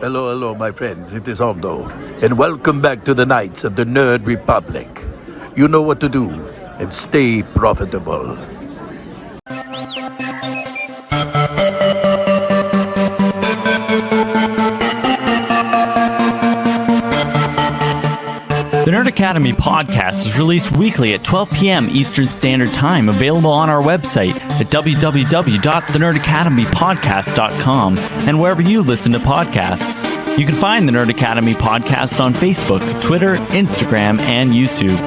Hello, hello, my friends. It is Mando, and welcome back to the Knights of the Nerd Republic. You know what to do, and stay profitable. The Nerd Academy podcast is released weekly at 12 p.m. Eastern Standard Time, available on our website at www.thenerdacademypodcast.com and wherever you listen to podcasts. You can find the Nerd Academy podcast on Facebook, Twitter, Instagram, and YouTube.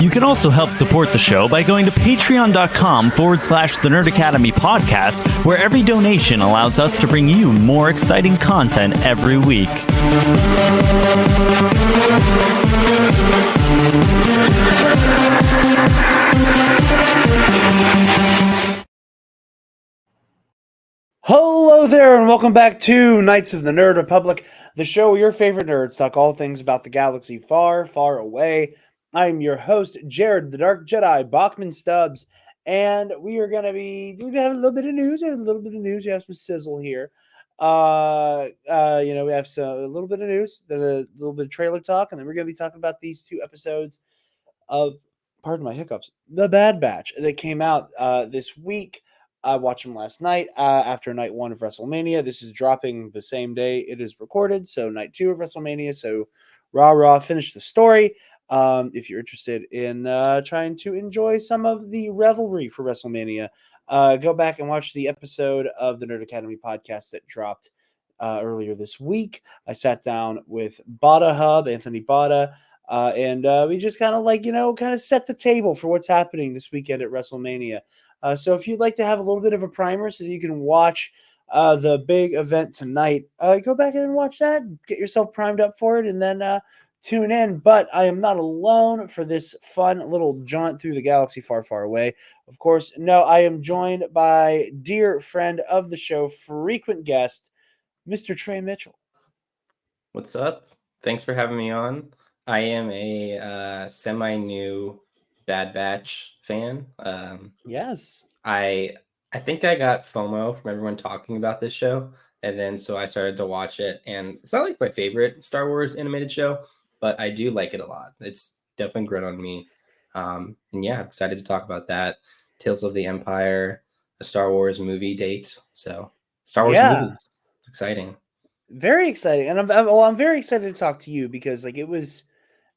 You can also help support the show by going to patreon.com/The Nerd Academy podcast, where every donation allows us to bring you more exciting content every week. Hello there, and welcome back to Knights of the Nerd Republic, the show where your favorite nerds talk all things about the galaxy far, far away. I'm your host, Jarod, the Dark Jedi, Bachman Stubbs, and we have a little bit of news. We have some sizzle here. We have a little bit of news, then a little bit of trailer talk, and then we're going to be talking about these two episodes of, pardon my hiccups, The Bad Batch that came out this week. I watched them last night after night 1 of WrestleMania. This is dropping the same day it is recorded, so night 2 of WrestleMania. So rah, finish the story. If you're interested in trying to enjoy some of the revelry for WrestleMania, go back and watch the episode of the Nerd Academy podcast that dropped earlier this week. I sat down with Bada Hub, Anthony Bada, and we just kind of set the table for what's happening this weekend at WrestleMania. So if you'd like to have a little bit of a primer so that you can watch the big event tonight, go back and watch that, get yourself primed up for it, and then tune in. But I am not alone for this fun little jaunt through the galaxy far, far away. Of course, no, I am joined by dear friend of the show, frequent guest, Mr. Trey Mitchell. What's up? Thanks for having me on. I am a semi-new Bad Batch fan. Yes. I think I got FOMO from everyone talking about this show, and then so I started to watch it. And it's not like my favorite Star Wars animated show, but I do like it a lot. It's definitely grown on me. And yeah, I'm excited to talk about that. Tales of the Empire, a Star Wars movie date. So Star Wars movies. It's exciting. Very exciting. And I'm very excited to talk to you because it was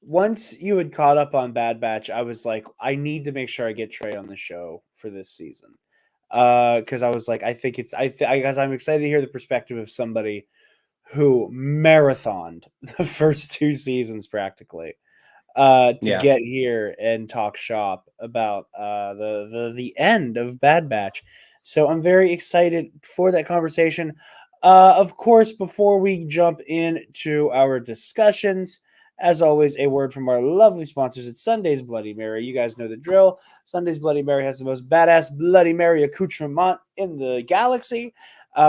once you had caught up on Bad Batch, I was like, I need to make sure I get Trey on the show for this season. Because I was like, I guess I'm excited to hear the perspective of somebody who marathoned the first 2 seasons practically to get here and talk shop about the end of Bad Batch. So I'm very excited for that conversation. Of course, before we jump into our discussions, as always, a word from our lovely sponsors at Sunday's Bloody Mary. You guys know the drill. Sunday's Bloody Mary has the most badass Bloody Mary accoutrement in the galaxy,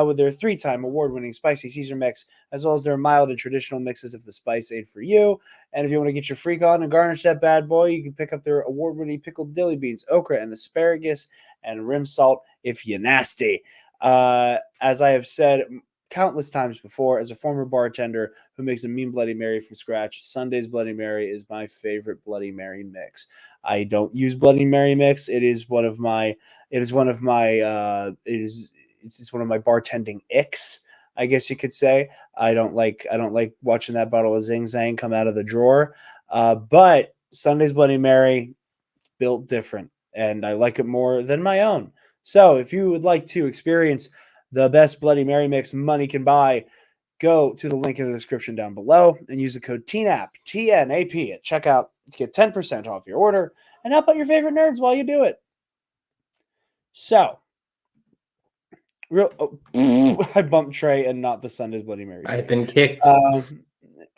with their 3-time award-winning spicy Caesar mix, as well as their mild and traditional mixes if the spice ain't for you. And if you want to get your freak on and garnish that bad boy, you can pick up their award-winning pickled dilly beans, okra, and asparagus, and rim salt if you nasty. As I have said countless times before, as a former bartender who makes a mean Bloody Mary from scratch, Sunday's Bloody Mary is my favorite Bloody Mary mix. I don't use Bloody Mary mix. It's one of my bartending icks, I guess you could say. I don't like watching that bottle of Zing Zang come out of the drawer. But Sunday's Bloody Mary, built different, and I like it more than my own. So if you would like to experience the best Bloody Mary mix money can buy, go to the link in the description down below and use the code TNAP, TNAP at checkout to get 10% off your order and help out your favorite nerds while you do it. So, I bumped Trey and not the Sunday's Bloody Mary. I've been kicked.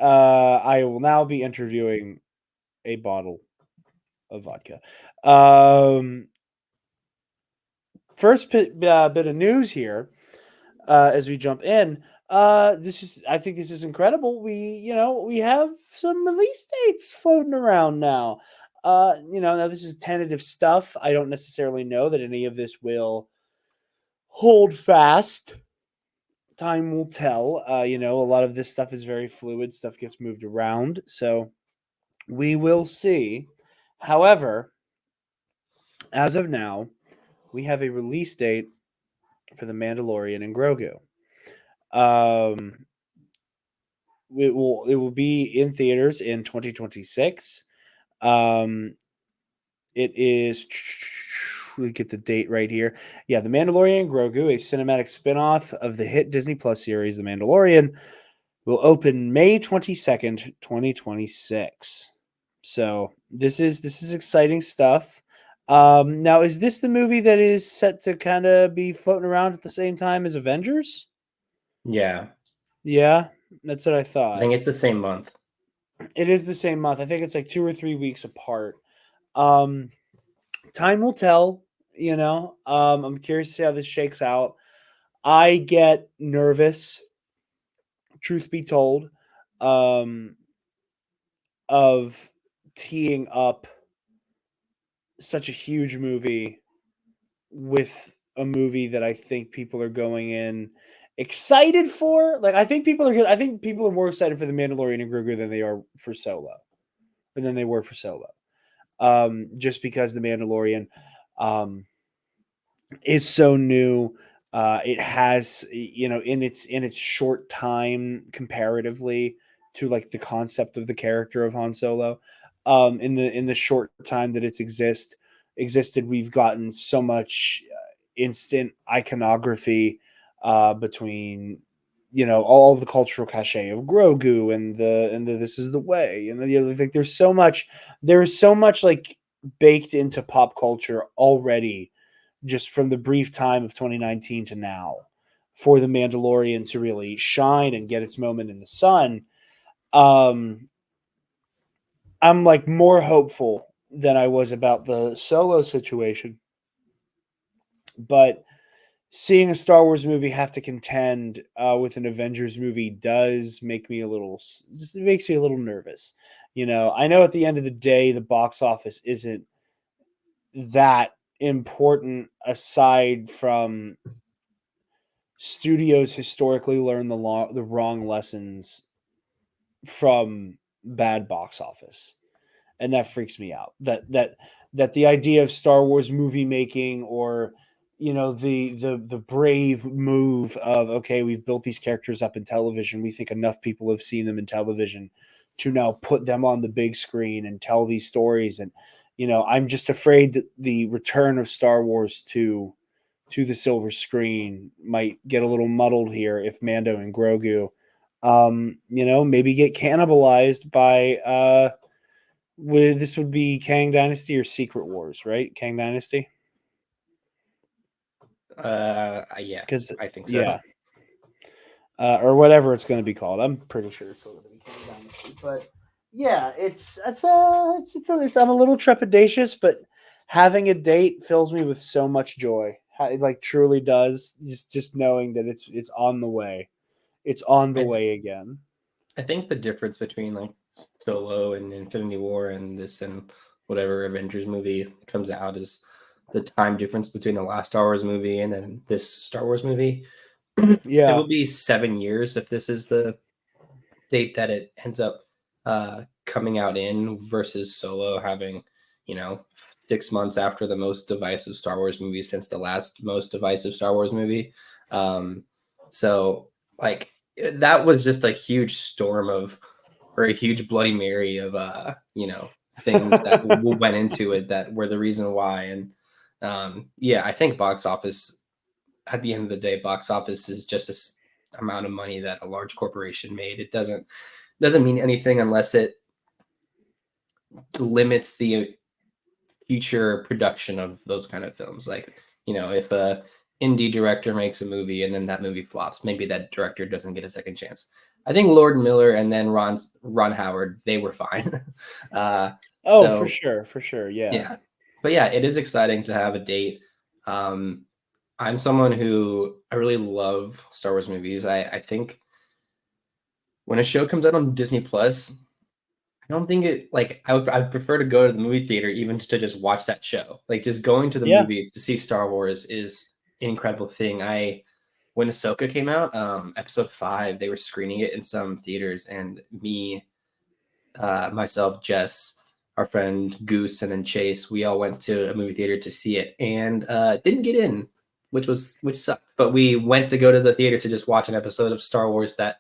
I will now be interviewing a bottle of vodka. First bit of news here. As we jump in, I think this is incredible. We have some release dates floating around now. Now this is tentative stuff. I don't necessarily know that any of this will hold fast time will tell. You know, a lot of this stuff is very fluid. Stuff gets moved around, so we will see. However, as of now, we have a release date for the Mandalorian and Grogu. Um, it will be in theaters in 2026. Um, it is. We get the date right here. Yeah, The Mandalorian Grogu, a cinematic spin-off of the hit Disney Plus series The Mandalorian, will open May 22nd, 2026. So this is exciting stuff. Now, is this the movie that is set to kind of be floating around at the same time as Avengers? Yeah, Yeah, that's what I I thought. think it's the same month. It is the same month. I think it's like 2 or 3 weeks apart. Um, time will tell, you know. I'm curious to see how this shakes out. I get nervous, truth be told, um, of teeing up such a huge movie with a movie that I think people are going in excited for. Like, I think people are good. I think people are more excited for the Mandalorian and Grogu than they are for Solo, and than they were for Solo. Just because the Mandalorian um, is so new. It has, you know, in its short time comparatively to like the concept of the character of Han Solo. In the short time that it's existed, we've gotten so much instant iconography between, you know, all of the cultural cachet of Grogu and the this is the way, and you know, like there is so much like baked into pop culture already, just from the brief time of 2019 to now, for the Mandalorian to really shine and get its moment in the sun. Um, I'm like more hopeful than I was about the Solo situation, but seeing a Star Wars movie have to contend with an Avengers movie does make me a little, just, it makes me a little nervous. You know, I know at the end of the day, the box office isn't that important aside from studios historically learn the wrong lessons from bad box office, and that freaks me out. That the idea of Star Wars movie making, or you know, the brave move of, okay, we've built these characters up in television, we think enough people have seen them in television to now put them on the big screen and tell these stories. And you know, I'm just afraid that the return of Star Wars to the silver screen might get a little muddled here if Mando and Grogu, you know, maybe get cannibalized by this would be Kang Dynasty or Secret Wars, right? Kang Dynasty, Yeah, because I think so. yeah, or whatever it's going to be called. I'm pretty sure it's going to be Kang Dynasty, but yeah, I'm a little trepidatious, but having a date fills me with so much joy. It like truly does. Just knowing that it's on the way. It's on the I way again. I think the difference between like Solo and Infinity War and this and whatever Avengers movie comes out is the time difference between the last Star Wars movie and then this Star Wars movie. It Yeah. will be 7 years if this is the date that it ends up coming out in, versus Solo having, 6 months after the most divisive Star Wars movie since the last most divisive Star Wars movie. So like that was just a huge storm of, or a huge Bloody Mary of things that went into it that were the reason why. And yeah, I think box office, at the end of the day, box office is just a amount of money that a large corporation made. It doesn't mean anything unless it limits the future production of those kind of films. Like, if a indie director makes a movie and then that movie flops, maybe that director doesn't get a second chance. I think Lord Miller and then Ron Howard, they were fine. Oh, for So sure, for sure. Yeah. yeah, but yeah, it is exciting to have a date. I'm someone who, I really love Star Wars movies. I think when a show comes out on Disney Plus, I don't think it, like, I'd prefer to go to the movie theater even to just watch that show. Like, just going to the Yeah. movies to see Star Wars is an incredible thing. when Ahsoka came out, episode 5, they were screening it in some theaters, and me, myself, Jess, our friend Goose, and then Chase, we all went to a movie theater to see it, and didn't get in, which sucked. But we went to go to the theater to just watch an episode of Star Wars that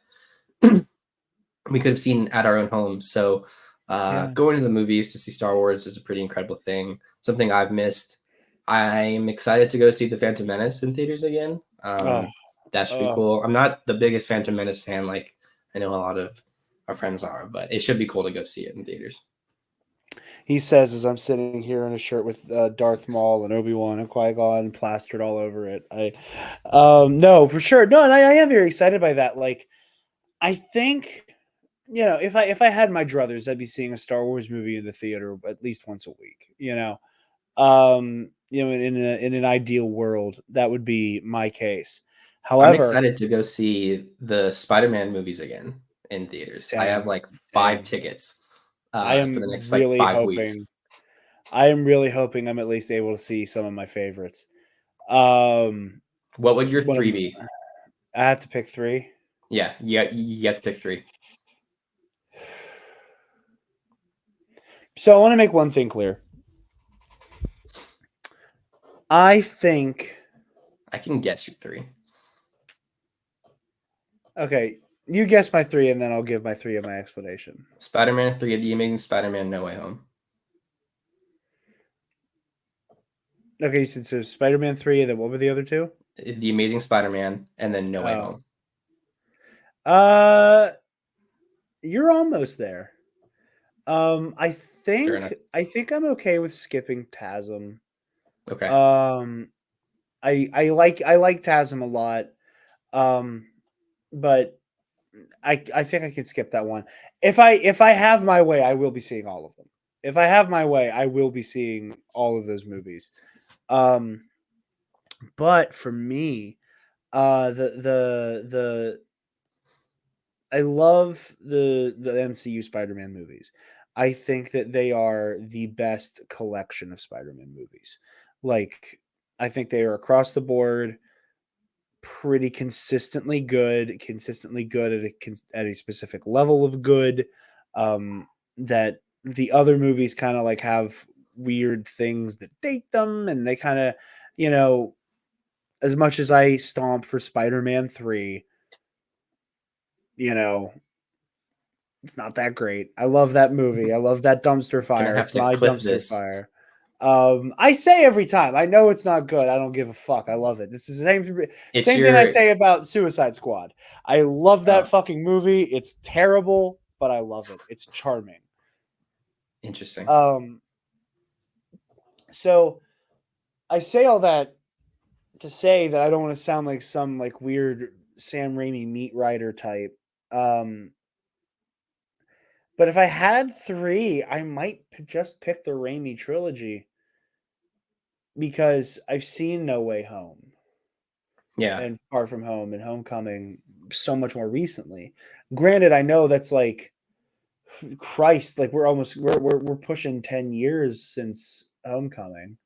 we could have seen at our own home. So going to the movies to see Star Wars is a pretty incredible thing. Something I've missed. I'm excited to go see The Phantom Menace in theaters again. That should be cool. I'm not the biggest Phantom Menace fan, like I know a lot of our friends are, but it should be cool to go see it in theaters. He says as I'm sitting here in a shirt with Darth Maul and Obi-Wan and Qui-Gon plastered all over it. No, for sure. No, and I am very excited by that. Like, I think, if I had my druthers, I'd be seeing a Star Wars movie in the theater at least once a week. In an ideal world, that would be my case. However, I'm excited to go see the Spider-Man movies again in theaters. I have like 5 tickets. I am for the next really 5 hoping. weeks. I am really hoping I'm at least able to see some of my favorites. What would your 3 be? I have to pick 3. Yeah, you have to pick 3. So I want to make one thing clear. I think I can guess your 3. Okay, you guess my 3, and then I'll give my 3 of my explanation. Spider-Man 3, The Amazing Spider-Man, No Way Home. Okay, so Spider-Man 3, and then what were the other 2? The Amazing Spider-Man, and then No Way Home. You're almost there. I think I'm okay with skipping TASM. Okay. I like TASM a lot. But I think I can skip that one. If I have my way, I will be seeing all of them. If I have my way, I will be seeing all of those movies. But for me, I love the MCU Spider-Man movies. I think that they are the best collection of Spider-Man movies. Like, I think they are across the board pretty consistently good at a specific level of good. That the other movies kind of like have weird things that date them, and they kind of, as much as I stomp for Spider-Man 3, it's not that great. I love that movie. I love that dumpster fire. It's my dumpster fire. I say every time, I know it's not good. I don't give a fuck. I love it. This is the same thing I say about Suicide Squad. I love that fucking movie. It's terrible, but I love it. It's charming. Interesting. So I say all that to say that I don't want to sound like some like weird Sam Raimi meat writer type. But if I had 3, I might just pick the Raimi trilogy because I've seen No Way Home. Yeah. And Far From Home and Homecoming so much more recently. Granted, I know that's like Christ, like we're pushing 10 years since Homecoming.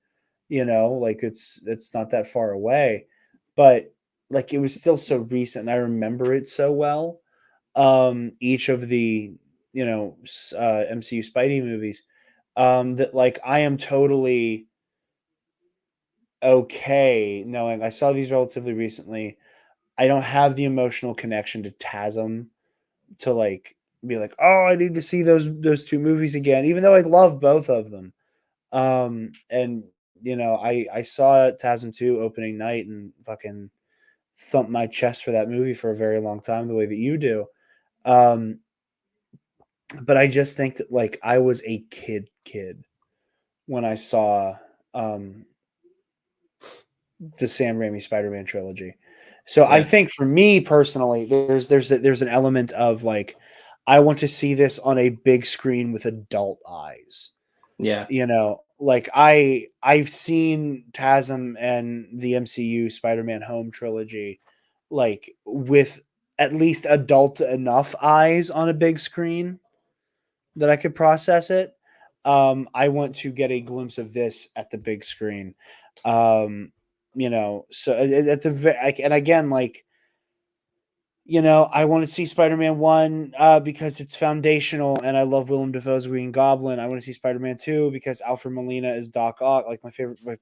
Like it's not that far away. But like it was still so recent and I remember it so well. Each of the MCU Spidey movies, that like I am totally okay knowing I saw these relatively recently. I don't have the emotional connection to TASM to like be like, oh, I need to see those 2 movies again, even though I love both of them. And I saw TASM 2 opening night and fucking thumped my chest for that movie for a very long time, the way that you do. But I just think that like I was a kid when I saw the Sam Raimi Spider-Man trilogy. So yeah. I think for me personally, there's an element of like I want to see this on a big screen with adult eyes. Yeah. Like I've seen TASM and the MCU Spider-Man Home trilogy like with at least adult enough eyes on a big screen that I could process it. I want to get a glimpse of this at the big screen. So at and again, like, I want to see Spider-Man 1 because it's foundational and I love Willem Dafoe's Green Goblin. I want to see Spider-Man 2 because Alfred Molina is Doc Ock. Like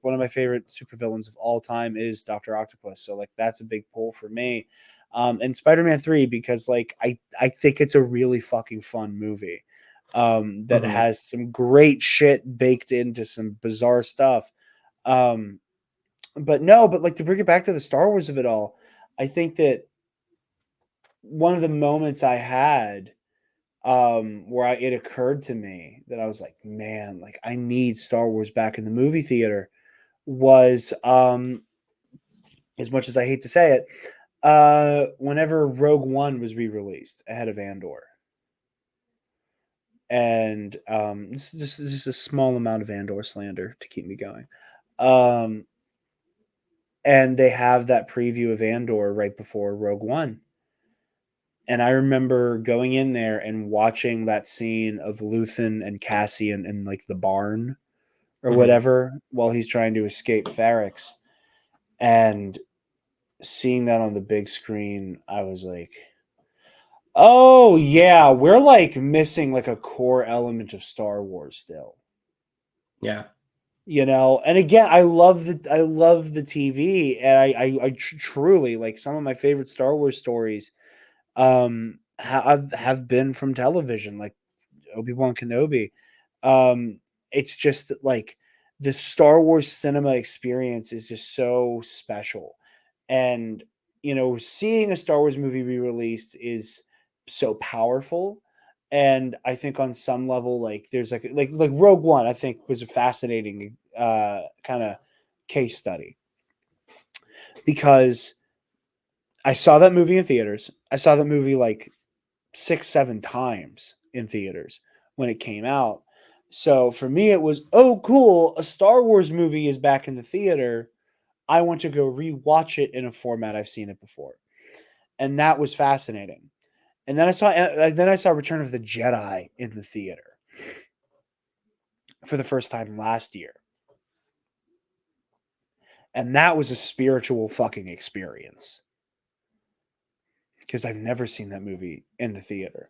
one of my favorite supervillains of all time is Dr. Octopus. So like that's a big pull for me. And Spider-Man 3 because like I think it's a really fucking fun movie that has some great shit baked into some bizarre stuff. But like to bring it back to the Star Wars of it all, I think that one of the moments I had where it occurred to me that I was like, man, like I need Star Wars back in the movie theater was as much as I hate to say it, whenever Rogue One was re-released ahead of Andor. And this is just a small amount of Andor slander to keep me going. And they have that preview of Andor right before Rogue One. And I remember going in there and watching that scene of Luthen and Cassian in like the barn or whatever while he's trying to escape Ferrix. And seeing that on the big screen, I was like, oh yeah, we're like missing like a core element of Star Wars still. Yeah. And again, I love the TV, and I truly like some of my favorite Star Wars stories have been from television, like Obi-Wan Kenobi. It's just like the Star Wars cinema experience is just so special. And seeing a Star Wars movie re-released is so powerful. And I think on some level, like there's like Rogue One, I think was a fascinating kind of case study because I saw that movie in theaters. I saw that movie like 6-7 times in theaters when it came out. So for me, it was, oh, cool. A Star Wars movie is back in the theater. I want to go rewatch it in a format I've seen it before. And that was fascinating. And then I saw Return of the Jedi in the theater for the first time last year. And that was a spiritual fucking experience because I've never seen that movie in the theater.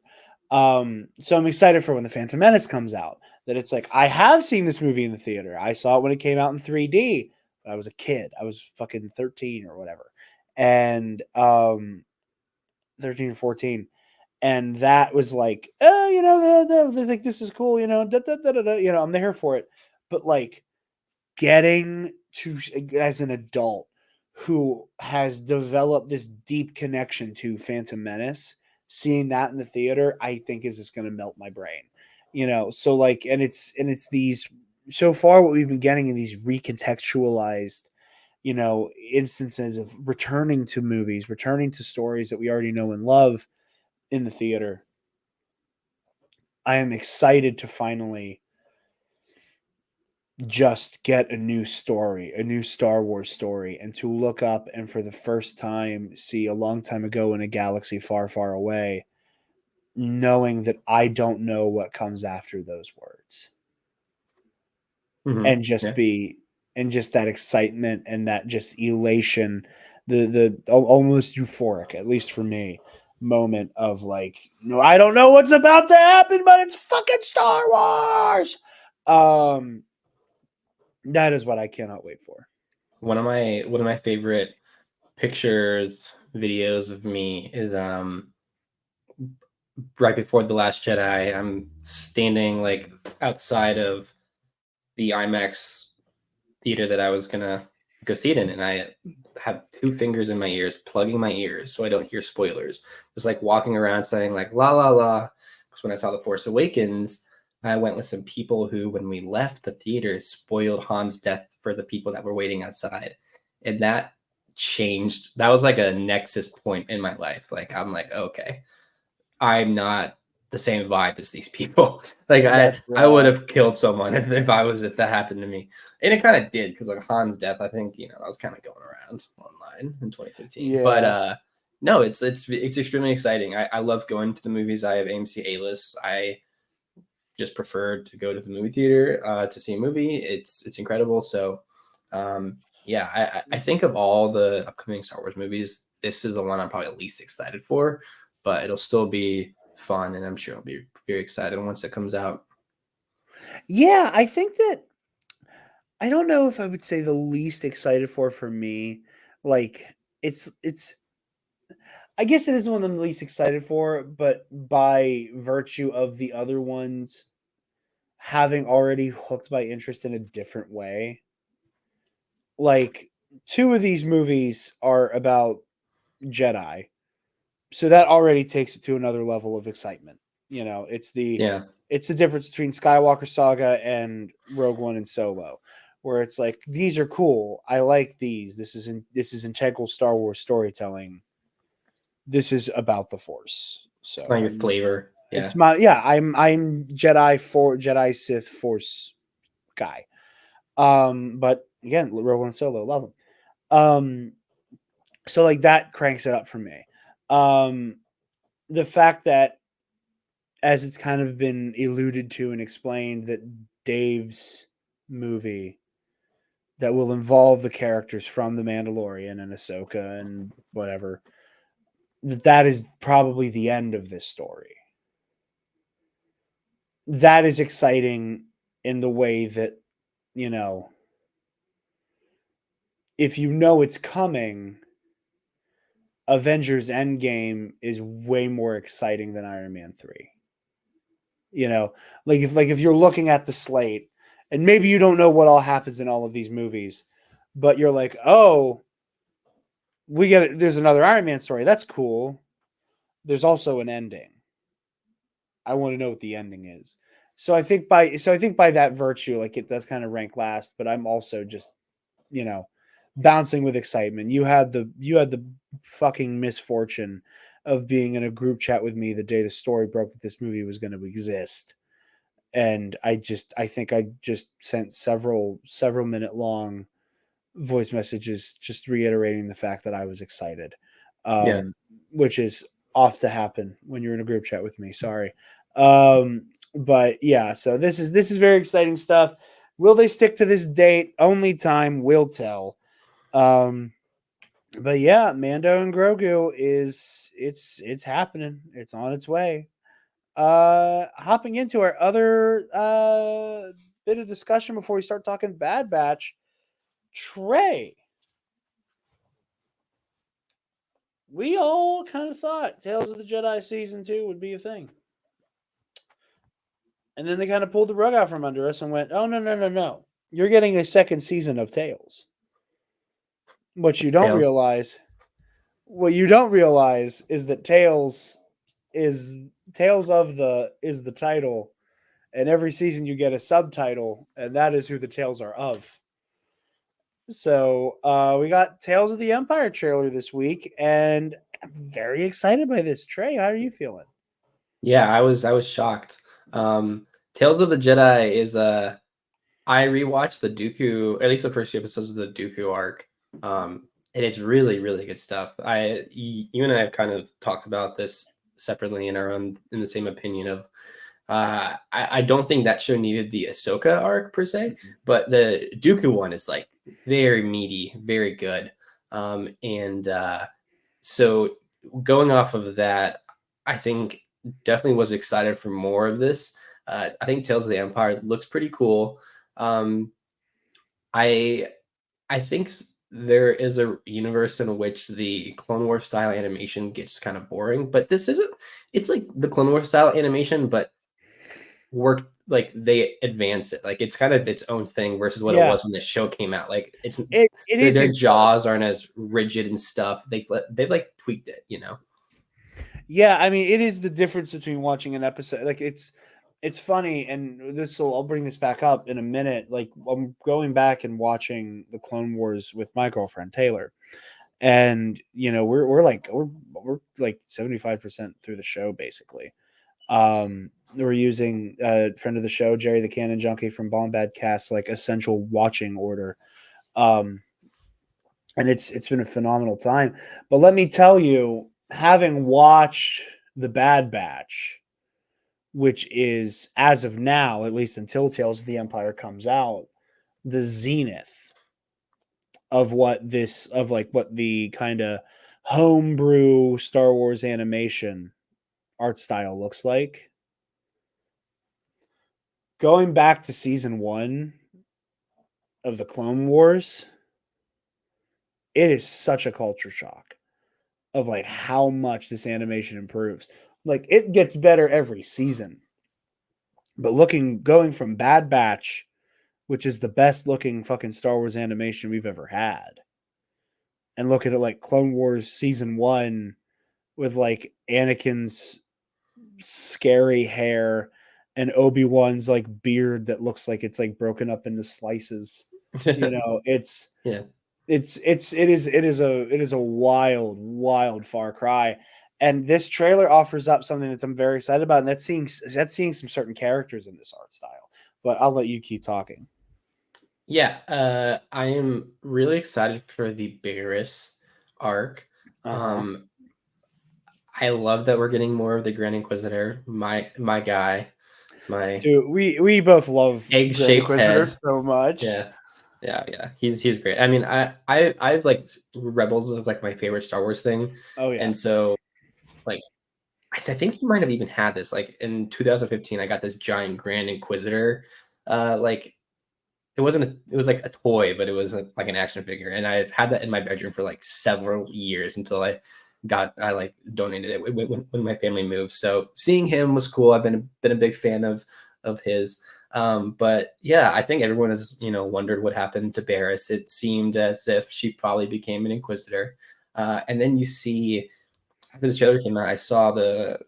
So I'm excited for when The Phantom Menace comes out, that it's like, I have seen this movie in the theater. I saw it when it came out in 3D. But I was a kid. I was fucking 13 or whatever. And 13 or 14. And that was like, they think this is cool, I'm there for it. But like getting to, as an adult who has developed this deep connection to Phantom Menace, seeing that in the theater, I think is just going to melt my brain, So like, and it's these, so far what we've been getting in these recontextualized, instances of returning to movies, returning to stories that we already know and love in the theater. I am excited to finally just get a new story, a new Star Wars story, and to look up and for the first time see a long time ago in a galaxy far, far away, knowing that I don't know what comes after those words. And just and just that excitement and that just elation, the almost euphoric, at least for me, moment of like, no, I don't know what's about to happen, but it's fucking Star Wars. That is what I cannot wait for. One of my favorite pictures, videos of me is right before The Last Jedi. I'm standing like outside of the IMAX theater that I was gonna go see it in, and I have 2 fingers in my ears, plugging my ears so I don't hear spoilers. Just like walking around saying like la la la. Because when I saw The Force Awakens, I went with some people who, when we left the theater, spoiled Han's death for the people that were waiting outside, and that changed. That was like a nexus point in my life. Like I'm like, okay, I'm not the same vibe as these people. Like I would have killed someone if that happened to me. And it kind of did, because like Han's death, I think, that was kind of going around online in 2015. Yeah. But no, it's extremely exciting. I love going to the movies. I have AMC A-list. I just prefer to go to the movie theater to see a movie. It's incredible. So Yeah, I think of all the upcoming Star Wars movies, this is the one I'm probably least excited for, but it'll still be fun, and I'm sure I'll be very excited once it comes out. Yeah, I think that I don't know if I would say the least excited for me. Like it's I guess it is one I'm least excited for, but by virtue of the other ones having already hooked my interest in a different way. Like two of these movies are about Jedi. So that already takes it to another level of excitement. You know, Yeah, it's the difference between Skywalker Saga and Rogue One and Solo, where it's like these are cool. I like these. This is integral Star Wars storytelling. This is about the Force. it's So not your flavor. it's Yeah, my yeah. I'm Jedi Sith Force guy. But again, Rogue One and Solo, love them. So like that cranks it up for me. Um, the fact that as it's kind of been alluded to and explained that Dave's movie that will involve the characters from the Mandalorian and Ahsoka and whatever that is probably the end of this story. That is exciting in the way that, you know, if you know it's coming, Avengers Endgame is way more exciting than Iron Man 3. You know, like if you're looking at the slate and maybe you don't know what all happens in all of these movies, but you're like, "Oh, there's another Iron Man story. That's cool. There's also an ending. I want to know what the ending is." So I think by that virtue, like it does kind of rank last, but I'm also just, you know, bouncing with excitement. You had the fucking misfortune of being in a group chat with me the day the story broke that this movie was going to exist. And I think I just sent several minute long voice messages just reiterating the fact that I was excited. yeah. Which is off to happen when you're in a group chat with me. Sorry. Um, but yeah, so this is very exciting stuff. Will they stick to this date? Only time will tell. Um, but yeah, Mando and Grogu is it's happening. It's on its way. Hopping into our other bit of discussion before we start talking Bad Batch. Trey, we all kind of thought Tales of the Jedi season 2 would be a thing. And then they kind of pulled the rug out from under us and went, "Oh no, no, no, no. You're getting a second season of Tales." What you don't Tails. realize, what you don't realize is that is Tales of the is the title, and every season you get a subtitle, and that is who the tales are of. So we got Tales of the Empire trailer this week, and I'm very excited by this. Trey, how are you feeling? Yeah, I was shocked. Tales of the Jedi is I rewatched the Dooku, or at least the first few episodes of the Dooku arc. And it's really, really good stuff. You and I have kind of talked about this separately and are in the same opinion of I don't think that show needed the Ahsoka arc per se, but the Dooku one is like very meaty, very good. And so going off of that, I think definitely was excited for more of this. I think Tales of the Empire looks pretty cool. Um, I I think there is a universe in which the Clone Wars style animation gets kind of boring, but this isn't. It's like the Clone Wars style animation, but work like they advance it. Like it's kind of its own thing versus what it Yeah, was when the show came out. Like it's it is their incredible. jaws aren't as rigid and stuff. They've like tweaked it, you know. Yeah, I mean, it is the difference between watching an episode. Like it's funny, and I'll bring this back up in a minute. Like I'm going back and watching the Clone Wars with my girlfriend Taylor, and you know we're like 75% through the show basically. We're using a friend of the show, Jerry the Cannon Junkie from Bombad Cast, like essential watching order. Um, and it's been a phenomenal time. But let me tell you, having watched the Bad Batch, which is as of now, at least until Tales of the Empire comes out, the zenith of what the kind of homebrew Star Wars animation art style looks like. Going back to season 1 of the Clone Wars, it is such a culture shock of like how much this animation improves. Like it gets better every season. But going from Bad Batch, which is the best looking fucking Star Wars animation we've ever had, and looking at like Clone Wars season 1 with like Anakin's scary hair and Obi-Wan's like beard that looks like it's like broken up into slices. You know, it's Yeah. it is a wild far cry. And this trailer offers up something that I'm very excited about, and that's seeing some certain characters in this art style. But I'll let you keep talking. Yeah, I am really excited for the Barriss arc. Uh-huh. I love that we're getting more of the Grand Inquisitor, my guy, my Dude, we both love Grand egg-shaped Inquisitor head. so much. Yeah. He's great. I mean, I've like Rebels was like my favorite Star Wars thing, Oh yeah. and so like I think he might have even had this. Like in 2015, I got this giant Grand Inquisitor. Like it was like a toy, but it was like an action figure, and I've had that in my bedroom for like several years until I like donated it when my family moved. So seeing him was cool. I've been a big fan of his. But yeah, I think everyone has wondered what happened to Barriss. It seemed as if she probably became an Inquisitor, and then you see after the trailer came out, I saw the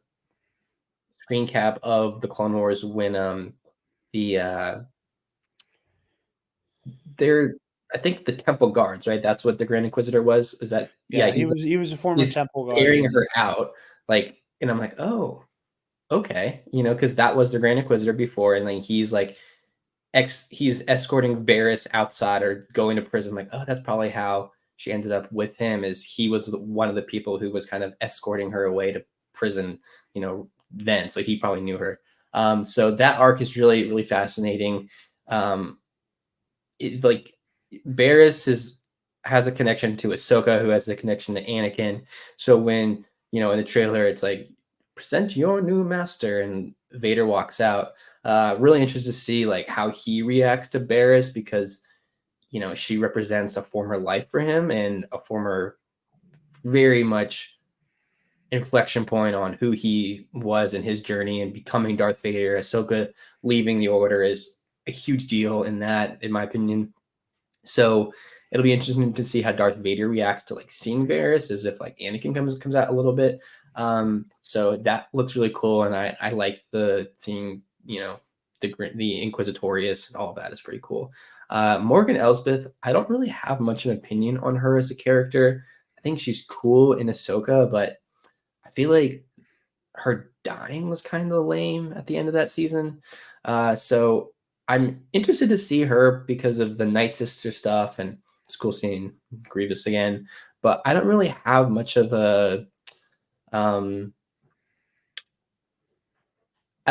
screen cap of the Clone Wars when the they're I think the Temple Guards, right? That's what the Grand Inquisitor was. Is that Yeah, he's he was a former he's Temple Guard. carrying her out, like, and I'm like, oh, okay, because that was the Grand Inquisitor before, and like he's escorting Barriss outside or going to prison. I'm like, oh, that's probably how she ended up with him. Is he was one of the people who was kind of escorting her away to prison, then, so he probably knew her. So that arc is really fascinating. Like Barriss has a connection to Ahsoka, who has the connection to Anakin. So when in the trailer, it's like present your new master, and Vader walks out. Really interested to see like how he reacts to Barriss, because she represents a former life for him and a former very much inflection point on who he was in his journey and becoming Darth Vader. Ahsoka leaving the Order is a huge deal in my opinion. So it'll be interesting to see how Darth Vader reacts to like seeing Varys, as if like Anakin comes out a little bit. So that looks really cool, and I like the seeing the Inquisitorius. All of that is pretty cool. Morgan Elsbeth, I don't really have much of an opinion on her as a character. I think she's cool in Ahsoka, but I feel like her dying was kind of lame at the end of that season. So I'm interested to see her because of the Night Sister stuff, and it's cool seeing Grievous again. But I don't really have much of a I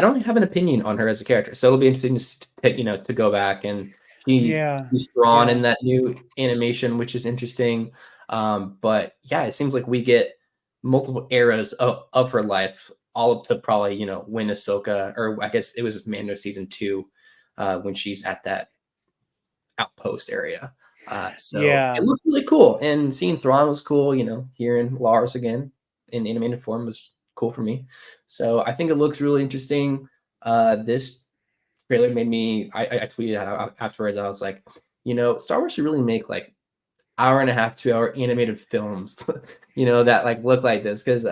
don't have an opinion on her as a character. So it'll be interesting to go back, and she's drawn in that new animation, which is interesting. But yeah, it seems like we get multiple eras of her life, all up to probably when Ahsoka, or I guess it was Mando season 2, when she's at that outpost area. So it looked really cool, and seeing Thrawn was cool. Hearing Lars again in animated form was cool for me. So I think it looks really interesting. This trailer made me. I tweeted out afterwards. I was like, Star Wars should really make like hour and a half, 2 hour animated films, that like look like this, because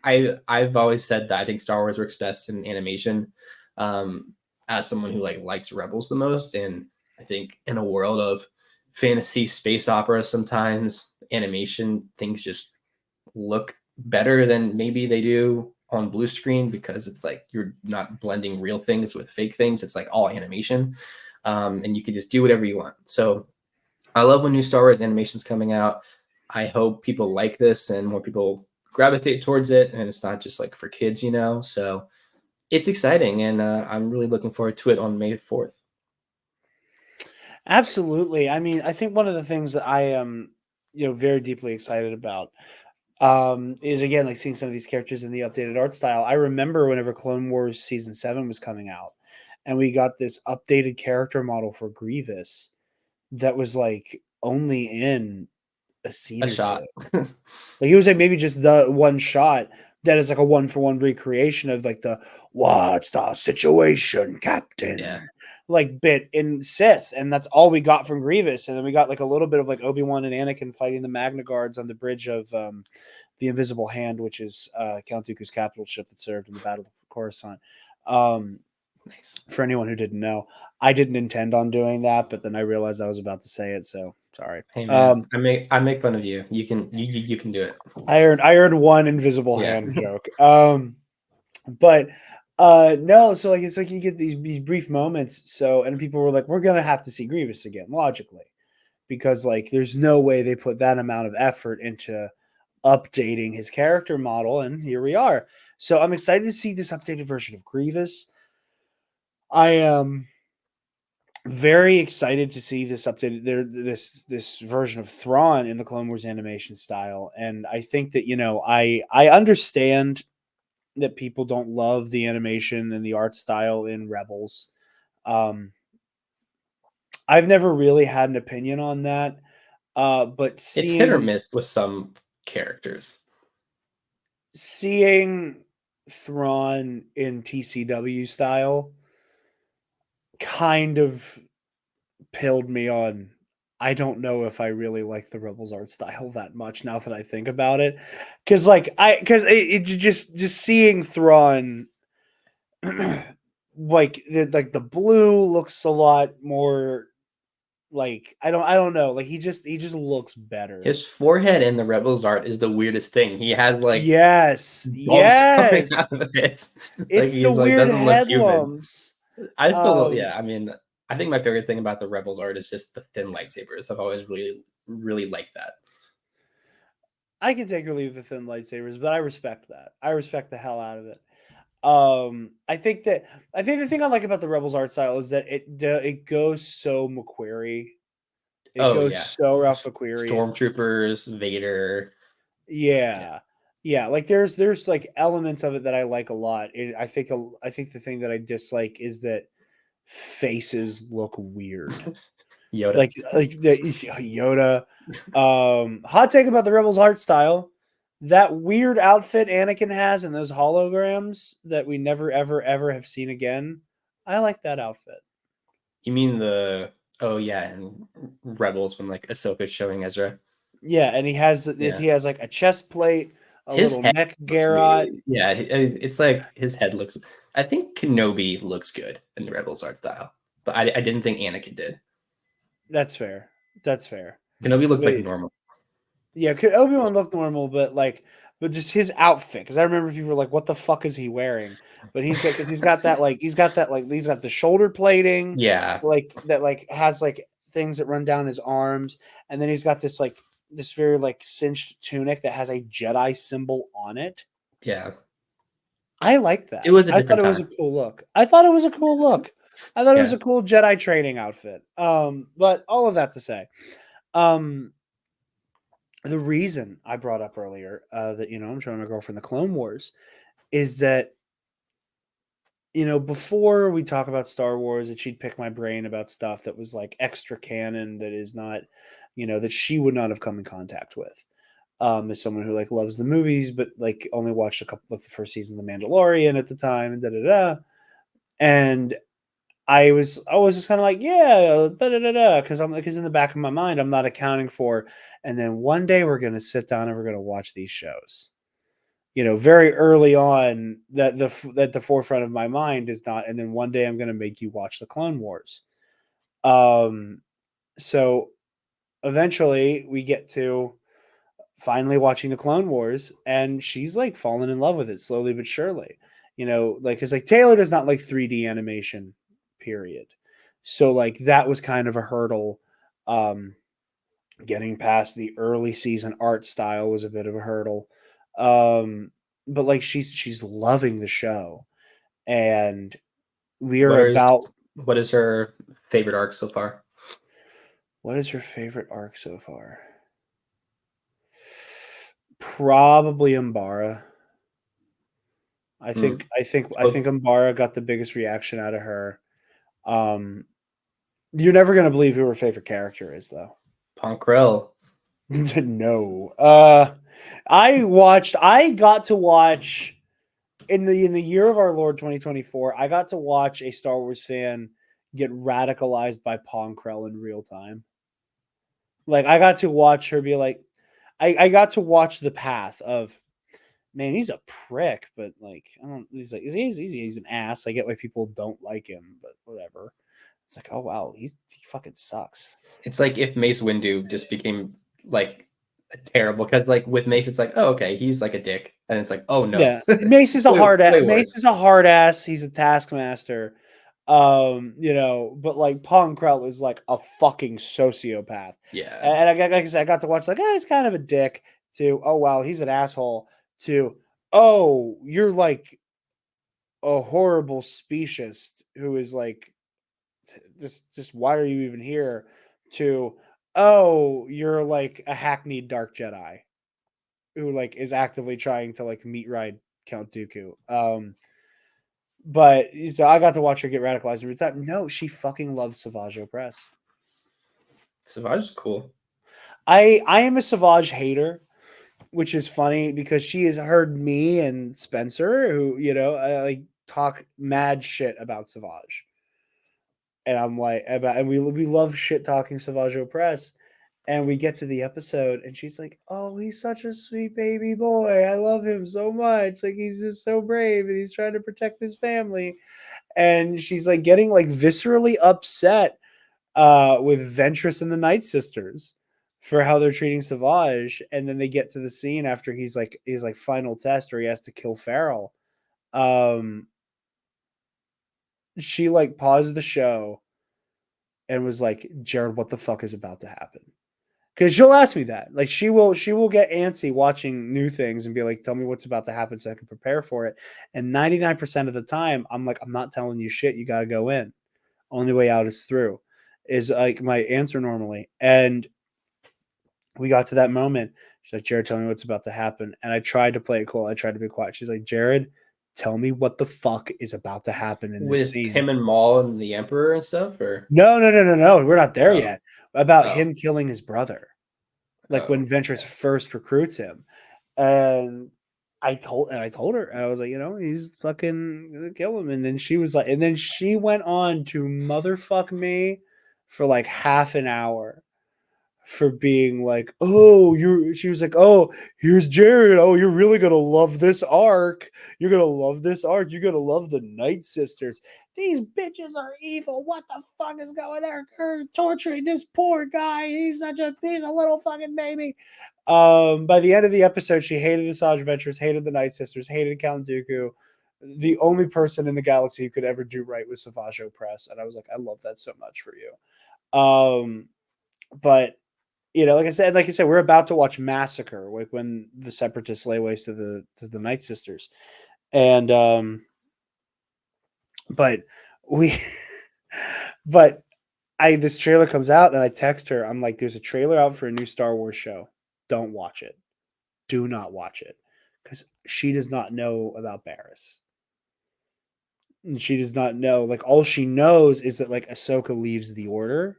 I've always said that I think Star Wars works best in animation. As someone who likes Rebels the most, and I think in a world of fantasy space opera, sometimes animation things just look better than maybe they do on blue screen, because it's like you're not blending real things with fake things. It's like all animation, and you can just do whatever you want. So I love when new Star Wars animation's coming out. I hope people like this and more people gravitate towards it, and it's not just like for kids, So it's exciting, and I'm really looking forward to it on May 4th. Absolutely. I mean, I think one of the things that I am, very deeply excited about is again like seeing some of these characters in the updated art style. I remember whenever Clone Wars season 7 was coming out and we got this updated character model for Grievous that was like only in a scene A or two. shot. Like he was like maybe just the one shot that is like a one for one recreation of like the "What's the situation, Captain?" Yeah. like bit in Sith, and that's all we got from Grievous. And then we got like a little bit of like Obi-Wan and Anakin fighting the Magna Guards on the bridge of the Invisible Hand, which is Count Dooku's capital ship that served in the Battle of Coruscant. Nice. For anyone who didn't know, I didn't intend on doing that, but then I realized I was about to say it, so sorry. Hey man, I make fun of you. You can do it. I earned one invisible Yeah. hand joke. But no, so like it's like you get these brief moments. So and people were like, we're gonna have to see Grievous again, logically, because like there's no way they put that amount of effort into updating his character model, and here we are. So I'm excited to see this updated version of Grievous. I am very excited to see this updated this version of Thrawn in the Clone Wars animation style. And I think that I understand that people don't love the animation and the art style in Rebels. I've never really had an opinion on that. But It's hit or seeing miss with some characters. seeing Thrawn in TCW style kind of pilled me on. I don't know if I really like the Rebels art style that much now that I think about it, because just seeing Thrawn, the blue looks a lot more like I don't know, like he just looks better. His forehead in the Rebels art is the weirdest thing. He has like Yes, bumps coming yes, out of it. Like it's the he's like weird doesn't look head human. lumps. I still Um, yeah, I mean, I think my favorite thing about the Rebels art is just the thin lightsabers. I've always really liked that. I can take or leave the thin lightsabers, but I respect that. I respect the hell out of it. I think the thing I like about the Rebels art style is that it goes so McQuarrie. It Oh goes yeah. so Ralph McQuarrie. Stormtroopers, Vader. Yeah. Yeah. Yeah, like there's like elements of it that I like a lot. I think the thing that I dislike is that faces look weird. Yoda. Like the Yoda. Hot take about the Rebels art style. That weird outfit Anakin has and those holograms that we never ever ever have seen again. I like that outfit. You mean the oh yeah, and Rebels when like Ahsoka's showing Ezra. Yeah, and Yeah. he has like a chest plate, a His little head neck looks garrote. really yeah, it's like his head looks I think Kenobi looks good in the Rebels art style, but I didn't think Anakin did. That's fair. That's fair. Kenobi looked like But normal. yeah, Obi-Wan looked normal, but just his outfit. Because I remember people were like, "What the fuck is he wearing?" But he's got that he's got the shoulder plating, Yeah. like that like has like things that run down his arms, and then he's got this very like cinched tunic that has a Jedi symbol on it. Yeah. I like It that. was a I thought different it was a time. cool look. I thought it was a cool look. I thought it was Yeah. a cool Jedi training outfit. But all of that to say, um, the reason I brought up earlier that I'm showing my girlfriend the Clone Wars is that before we talk about Star Wars, that she'd pick my brain about stuff that was like extra canon that is not, that she would not have come in contact with. As someone who like loves the movies, but like only watched a couple of the first season of The Mandalorian at the time, and da da da. And I was always just kind of like, yeah, da da da da, because in the back of my mind, I'm not accounting for. And then one day we're gonna sit down and we're gonna watch these shows. Very early on, that the forefront of my mind is not. And then one day I'm gonna make you watch the Clone Wars. So eventually we get to finally watching the Clone Wars, and she's like falling in love with it slowly but surely. Like because like Taylor does not like 3D animation, period. So like that was kind of a hurdle. Getting past the early season art style was a bit of a hurdle. But like she's loving the show, and we What are is about what is her favorite arc so far? What is your favorite arc so far? Probably Umbara. I Hmm. think I think I So think Umbara got the biggest reaction out of her. Um, you're never gonna believe who her favorite character is, though. Ponkrell. No. I got to watch in the year of our Lord 2024, I got to watch a Star Wars fan get radicalized by Ponkrell in real time. Like I got to watch her be like I got to watch the path of, man, he's a prick, but like I don't he's like he's an ass. I get why people don't like him, but whatever. It's like, oh wow, he fucking sucks. It's like if Mace Windu just became like terrible because like with Mace, it's like, oh okay, he's like a dick, and it's like, oh no, Yeah, Mace is a way, hard ass. way Mace worse. is a hard ass. He's a taskmaster. But like Pong Krell is like a fucking sociopath. Yeah, And like I said, I got to watch like, he's kind of a dick. To, oh wow, he's an asshole. To, oh, you're like a horrible speciesist who is like, just why are you even here? To, oh, you're like a hackneyed dark Jedi who like is actively trying to like meet ride Count Dooku. But so I got to watch her get radicalized every time. No, she fucking loves Savage Opress. Savage is cool. I am a Savage hater, which is funny because she has heard me and Spencer, who like talk mad shit about Savage, and I'm like about, and we love shit talking Savage Opress. And we get to the episode, and she's like, "Oh, he's such a sweet baby boy. I love him so much. Like he's just so brave, and he's trying to protect his family." And she's like getting like viscerally upset with Ventress and the Night Sisters for how they're treating Savage. And then they get to the scene after he's like final test where he has to kill Farrell. She like paused the show and was like, "Jarod, what the fuck is about to happen?" Because she'll ask me that. Like she will get antsy watching new things and be like, "Tell me what's about to happen so I can prepare for it." And 99% of the time, I'm like, "I'm not telling you shit. You got to go in. Only way out is through," is like my answer normally. And we got to that moment. She's like, "Jarod, tell me what's about to happen." And I tried to play it cool. I tried to be quiet. She's like, "Jarod, tell me what the fuck is about to happen in this With scene." him and Maul and the Emperor and stuff, or No, no, no, no, no. We're not there oh, yet. About oh, him killing his brother. Like oh, when Ventress okay. first recruits him. And I told her, and I was like, he's fucking gonna kill him. And then she was like, and then she went on to motherfuck me for like half an hour for being like, she was like, "Oh, here's Jarod. Oh, you're really gonna love this arc. You're gonna love this arc. You're gonna love the Night Sisters. These bitches are evil. What the fuck is going on? Her torturing this poor guy. He's a little fucking baby." By the end of the episode, she hated Asajj Ventress, hated the Night Sisters, hated Count Dooku. The only person in the galaxy who could ever do right was Savage Opress, and I was like, I love that so much for you. But like I said, we're about to watch Massacre, like when the Separatists lay waste to the Night Sisters, and but we, but this trailer comes out, and I text her. I'm like, "There's a trailer out for a new Star Wars show. Don't watch it. Do not watch it, because she does not know about Barriss, and she does not know. Like all she knows is that like Ahsoka leaves the Order."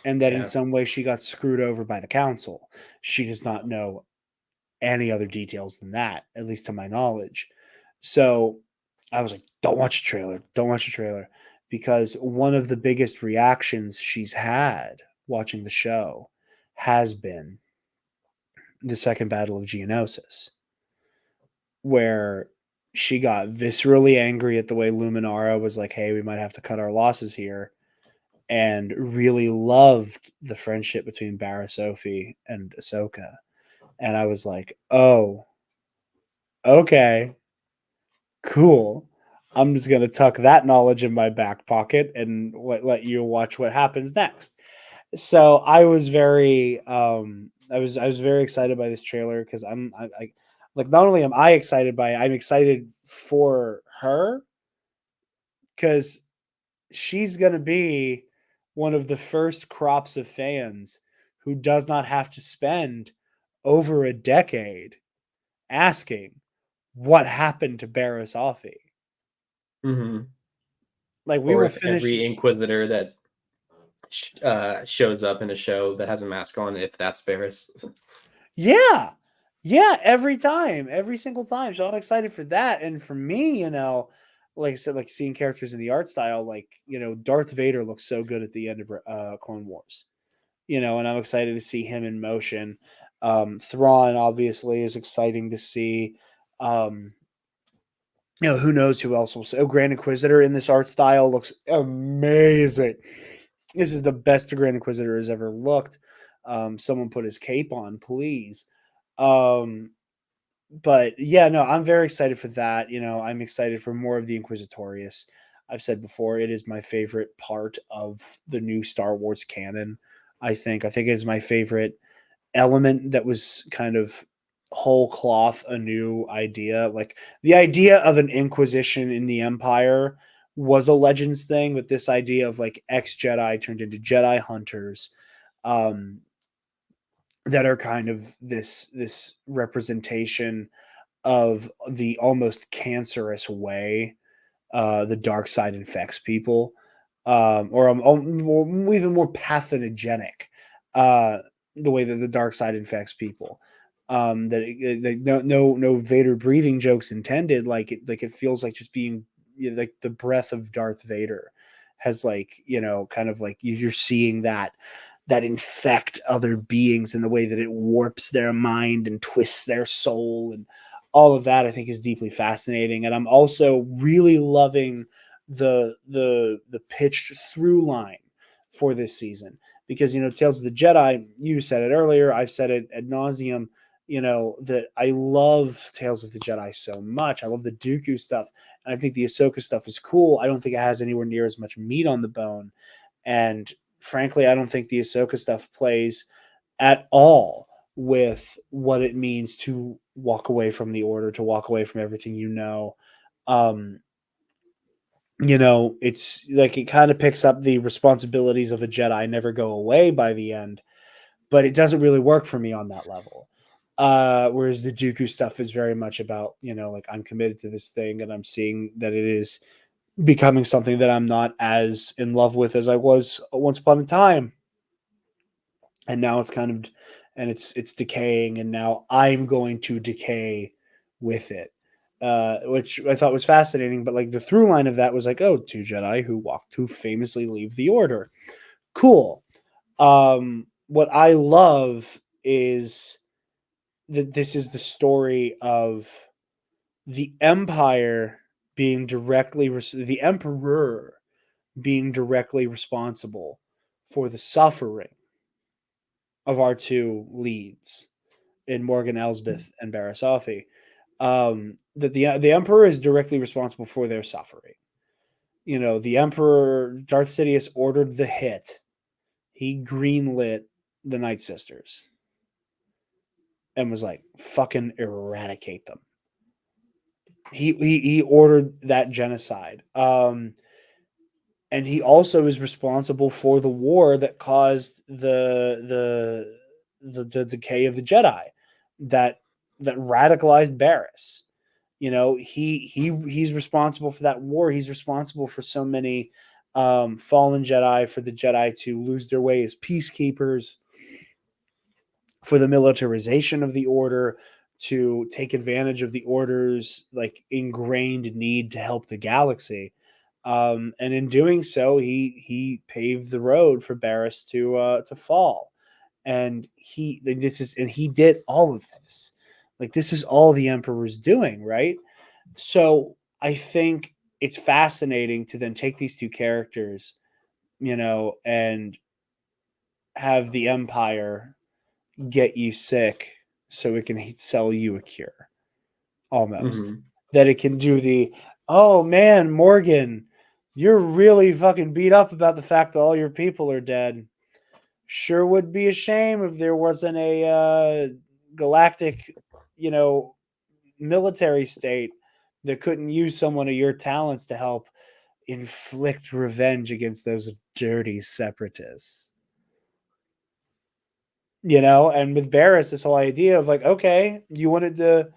And that in Yeah, some way she got screwed over by the council. She does not know any other details than that, at least to my knowledge. So I was like, don't watch a trailer. Don't watch a trailer. Because one of the biggest reactions she's had watching the show has been the second battle of Geonosis, where she got viscerally angry at the way Luminara was like, "Hey, we might have to cut our losses here," and really loved the friendship between Barra Sophie and Ahsoka. And I was like, oh, okay, cool. I'm just gonna tuck that knowledge in my back pocket and let you watch what happens next. So I was very I was very excited by this trailer because I like not only am I excited by it, I'm excited for her because she's gonna be one of the first crops of fans who does not have to spend over a decade asking what happened to Barriss Offee. Mm-hmm. Like we Or will if finish. every Inquisitor that shows up in a show that has a mask on, if that's Barris. Yeah. Yeah, every time, every single time. So I'm excited for that. And for me, like I said, like seeing characters in the art style, like, Darth Vader looks so good at the end of Clone Wars, and I'm excited to see him in motion. Thrawn obviously is exciting to see. Um, who knows who else will say? Oh, Grand Inquisitor in this art style looks amazing. This is the best the Grand Inquisitor has ever looked. Someone put his cape on, please. But yeah, no, I'm very excited for that. I'm excited for more of the Inquisitorius. I've said before, it is my favorite part of the new Star Wars canon. I think it is my favorite element that was kind of whole cloth a new idea. Like the idea of an Inquisition in the Empire was a Legends thing, but this idea of like ex Jedi turned into Jedi hunters, um, that are kind of this representation of the almost cancerous way the dark side infects people, or even more pathogenic, uh, the way that the dark side infects people. No Vader breathing jokes intended. Like it feels like just being, like the breath of Darth Vader has, like, kind of like you're seeing that infect other beings, in the way that it warps their mind and twists their soul, and all of that I think is deeply fascinating. And I'm also really loving the pitched through line for this season, because Tales of the Jedi, you said it earlier, I've said it ad nauseum, that I love Tales of the Jedi so much. I love the Dooku stuff, and I think the Ahsoka stuff is cool. I don't think it has anywhere near as much meat on the bone, and frankly, I don't think the Ahsoka stuff plays at all with what it means to walk away from the Order, to walk away from everything Um, it's like it kind of picks up the responsibilities of a Jedi never go away by the end, but it doesn't really work for me on that level. Whereas the Dooku stuff is very much about, like I'm committed to this thing, and I'm seeing that it is becoming something that I'm not as in love with as I was once upon a time. And now it's kind of, and it's decaying, and now I'm going to decay with it, which I thought was fascinating. But like the through line of that was like, oh, two Jedi who famously leave the Order. Cool. What I love is that this is the story of the Empire being the Emperor being directly responsible for the suffering of our two leads in Morgan Elsbeth and Barriss Offee. That the Emperor is directly responsible for their suffering. The Emperor, Darth Sidious, ordered the hit. He greenlit the Night Sisters and was like, fucking eradicate them. He ordered that genocide. And he also is responsible for the war that caused the decay of the Jedi, that radicalized Barriss. He's responsible for that war. He's responsible for so many fallen Jedi, for the Jedi to lose their way as peacekeepers, for the militarization of the Order, to take advantage of the Order's like ingrained need to help the galaxy. And in doing so, he paved the road for Barriss to fall. And he did all of this. Like this is all the Emperor's doing, right? So I think it's fascinating to then take these two characters, and have the Empire get you sick so it can sell you a cure, almost. Mm-hmm. That it can do the, oh man, Morgan, you're really fucking beat up about the fact that all your people are dead. Sure would be a shame if there wasn't a galactic, military state that couldn't use someone of your talents to help inflict revenge against those dirty separatists. And with Barris, this whole idea of like, okay, you wanted to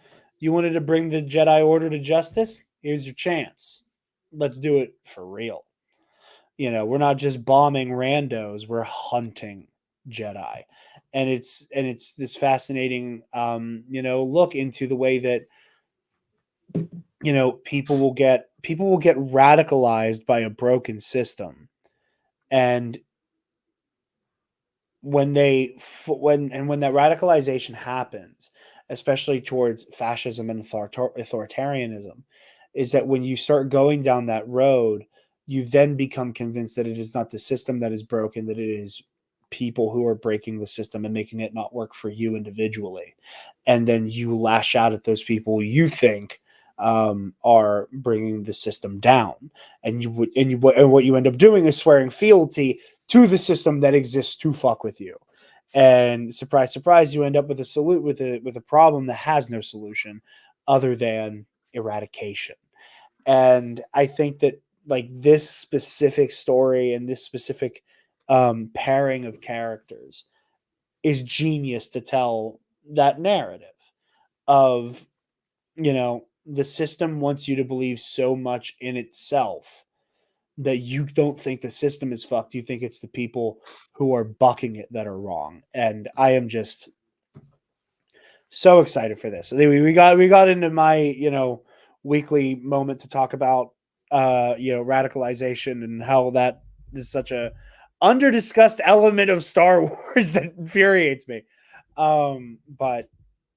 bring the Jedi Order to justice? Here's your chance. Let's do it for real. We're not just bombing randos, we're hunting Jedi. And it's this fascinating look into the way that people will get radicalized by a broken system. And when that radicalization happens, especially towards fascism and authoritarianism, is that when you start going down that road, you then become convinced that it is not the system that is broken, that it is people who are breaking the system and making it not work for you individually. And then you lash out at those people you think are bringing the system down. And what you end up doing is swearing fealty to the system that exists to fuck with you. And surprise, surprise, you end up with a problem that has no solution other than eradication. And I think that like this specific story and this specific pairing of characters is genius to tell that narrative of, the system wants you to believe so much in itself that you don't think the system is fucked. You think it's the people who are bucking it that are wrong. And I am just so excited for this. We got into my, weekly moment to talk about, radicalization and how that is such a under-discussed element of Star Wars that infuriates me. But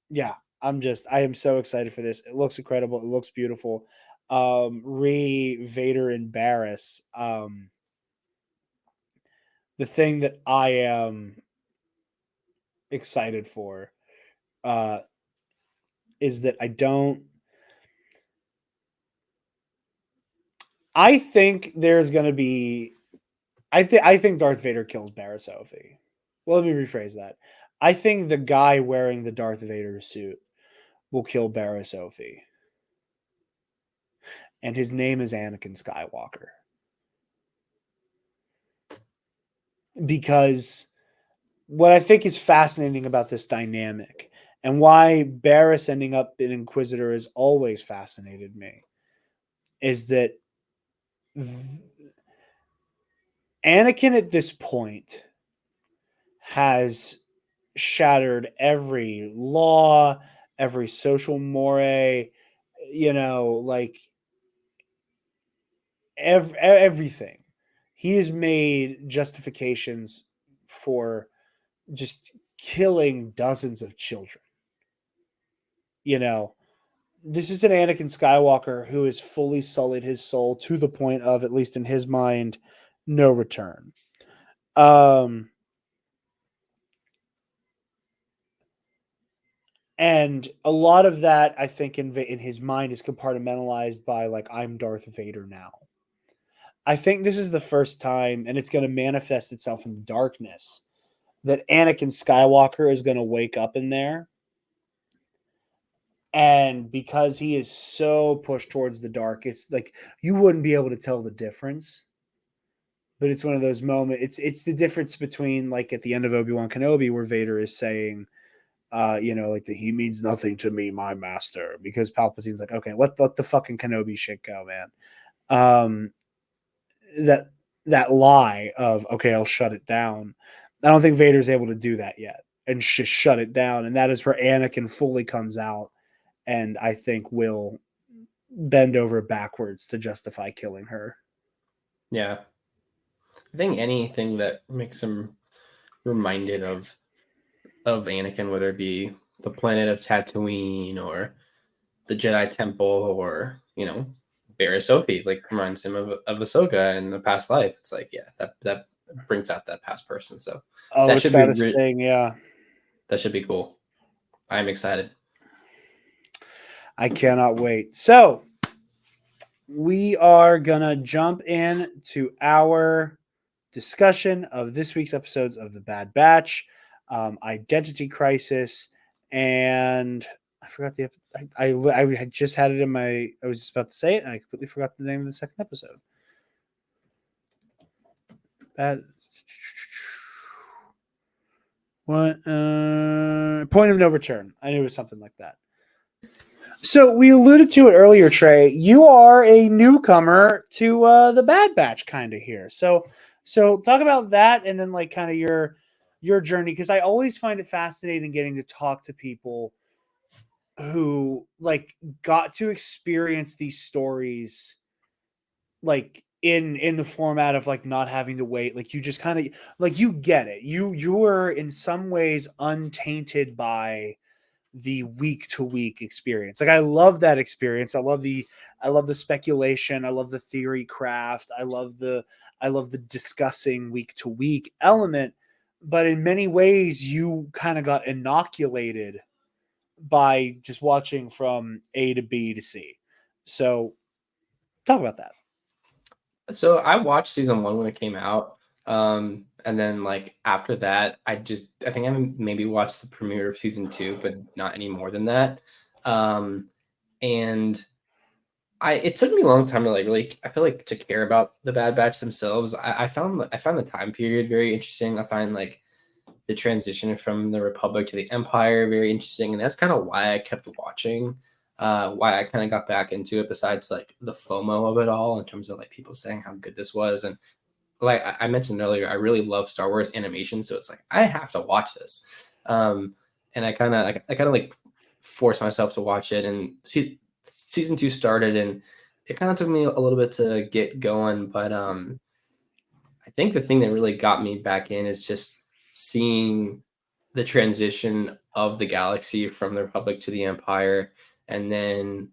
yeah, I am so excited for this. It looks incredible. It looks beautiful. Vader and Barris. The thing that I am excited for is that I think there's going to be I think Darth Vader kills Barris Sophie. Well, let me rephrase that. I think the guy wearing the Darth Vader suit will kill Barris Sophie. And his name is Anakin Skywalker. Because what I think is fascinating about this dynamic and why Barris ending up an Inquisitor has always fascinated me is that Anakin at this point has shattered every law, every social moray, like everything. He has made justifications for just killing dozens of children. This is an Anakin Skywalker who has fully sullied his soul to the point of, at least in his mind, no return. And a lot of that, I think, in his mind is compartmentalized by, like, I'm Darth Vader now. I think this is the first time, and it's going to manifest itself in the darkness, that Anakin Skywalker is going to wake up in there. And because he is so pushed towards the dark, it's like you wouldn't be able to tell the difference. But it's one of those moments. It's the difference between, like, at the end of Obi-Wan Kenobi, where Vader is saying, like, that he means nothing to me, my master, because Palpatine's like, okay, let the fucking Kenobi shit go, man. That lie of, okay, I'll shut it down. I don't think Vader's able to do that yet and just shut it down. And that is where Anakin fully comes out and I think will bend over backwards to justify killing her. Yeah. I think anything that makes him reminded of Anakin, whether it be the planet of Tatooine or the Jedi Temple or, Barris Sophie, like, reminds him of Ahsoka in the past life. It's like, yeah, that brings out that past person. So that should be thing, yeah. That should be cool. I'm excited. I cannot wait. So we are gonna jump in to our discussion of this week's episodes of The Bad Batch, Identity Crisis, and I forgot I had just had it in my. I was just about to say it, and I completely forgot the name of the second episode. Bad. What? Point of no return. I knew it was something like that. So we alluded to it earlier, Trey. You are a newcomer to the Bad Batch, kind of here. So talk about that, and then like kind of your journey, because I always find it fascinating getting to talk to people who like got to experience these stories like in the format of like not having to wait. Like you just kind of like you get it. You were in some ways untainted by the week to week experience. Like I love that experience. I love the speculation. I love the theory craft. I love the discussing week to week element. But in many ways, you kind of got inoculated by just watching from A to B to C. So talk about that. So I watched season 1 when it came out. And then like after that, I think I maybe watched the premiere of season 2, but not any more than that. And it took me a long time to like really, I feel like, to care about the Bad Batch themselves. I found the time period very interesting. I find like the transition from the Republic to the Empire very interesting, and that's kind of why I kept watching. Why I kind of got back into it, besides like the FOMO of it all, in terms of like people saying how good this was. And like I mentioned earlier, I really love Star Wars animation, so it's like I have to watch this. And I kind of like forced myself to watch it, and season 2 started, and it kind of took me a little bit to get going, but I think the thing that really got me back in is just seeing the transition of the galaxy from the Republic to the Empire. And then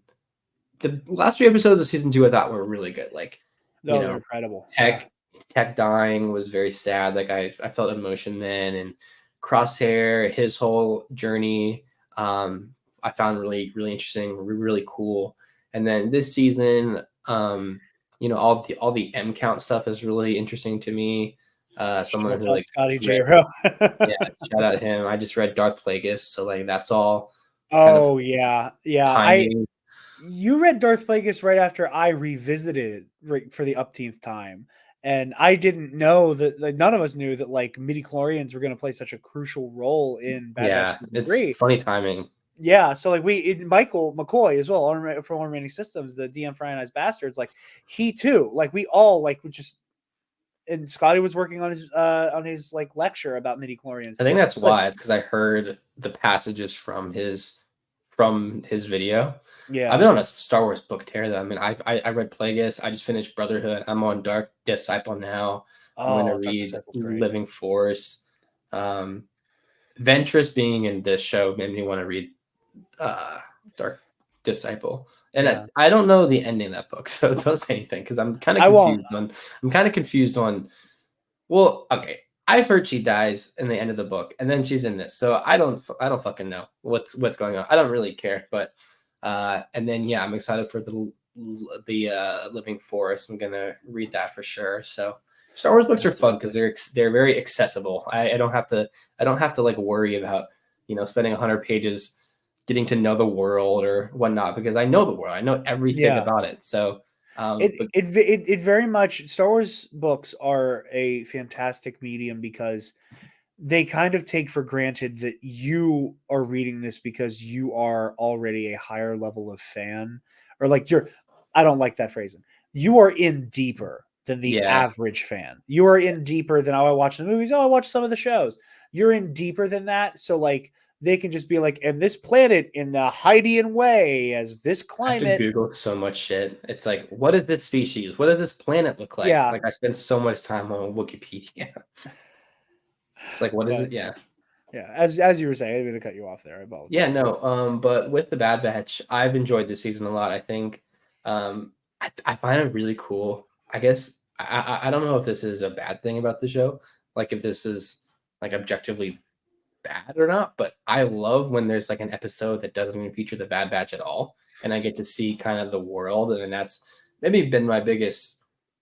the last 3 episodes of season 2 I thought were really good. Like, No, they're incredible. Tech dying was very sad. Like I felt emotion then, and Crosshair, his whole journey, I found really, really interesting, really cool. And then this season, all the M count stuff is really interesting to me. Someone who like Scotty J. Rowe. yeah, shout out to him. I just read Darth Plagueis, so like that's all. Oh yeah. Timing. You read Darth Plagueis right after I revisited it for the upteenth time, and I didn't know that. Like, none of us knew that like midi-chlorians were going to play such a crucial role in Bad Batch season 3. Funny timing. Yeah, so like Michael McCoy as well from All Remaining Systems, the DM for Ionized Bastards, like he too, like we all like would just. And Scotty was working on his like lecture about midi-chlorians. I think that's why. It's because I heard the passages from his video. Yeah, I've been on a Star Wars book tear. Though. I mean, I read Plagueis. I just finished Brotherhood. I'm on Dark Disciple now. I'm going to read Living Force. Ventress being in this show made me want to read Dark Disciple. And I don't know the ending of that book, so don't say anything, because I'm kind of confused on. Well, okay, I've heard she dies in the end of the book, and then she's in this, so I don't fucking know what's going on. I don't really care, but and then I'm excited for the Living Forest. I'm gonna read that for sure. So Star Wars books are fun because they're very accessible. I don't have to like worry about spending 100 pages getting to know the world or whatnot, because I know the world. I know everything about it. So it very much, Star Wars books are a fantastic medium because they kind of take for granted that you are reading this because you are already a higher level of fan, or like I don't like that phrasing. You are in deeper than the average fan. You are in deeper than, I watch the movies. I watch some of the shows. You're in deeper than that. So like, they can just be like, and this planet in the Hydean way, as this climate. I have to Google so much shit. It's like, what is this species? What does this planet look like? Yeah. Like I spend so much time on Wikipedia. It's like, what is it? Yeah. Yeah. As you were saying, I didn't mean to cut you off there. I apologize. Yeah, no. But with the Bad Batch, I've enjoyed this season a lot. I think I find it really cool. I guess I don't know if this is a bad thing about the show, like if this is like objectively bad or not, but I love when there's like an episode that doesn't even feature the Bad Batch at all, and I get to see kind of the world. And that's maybe been my biggest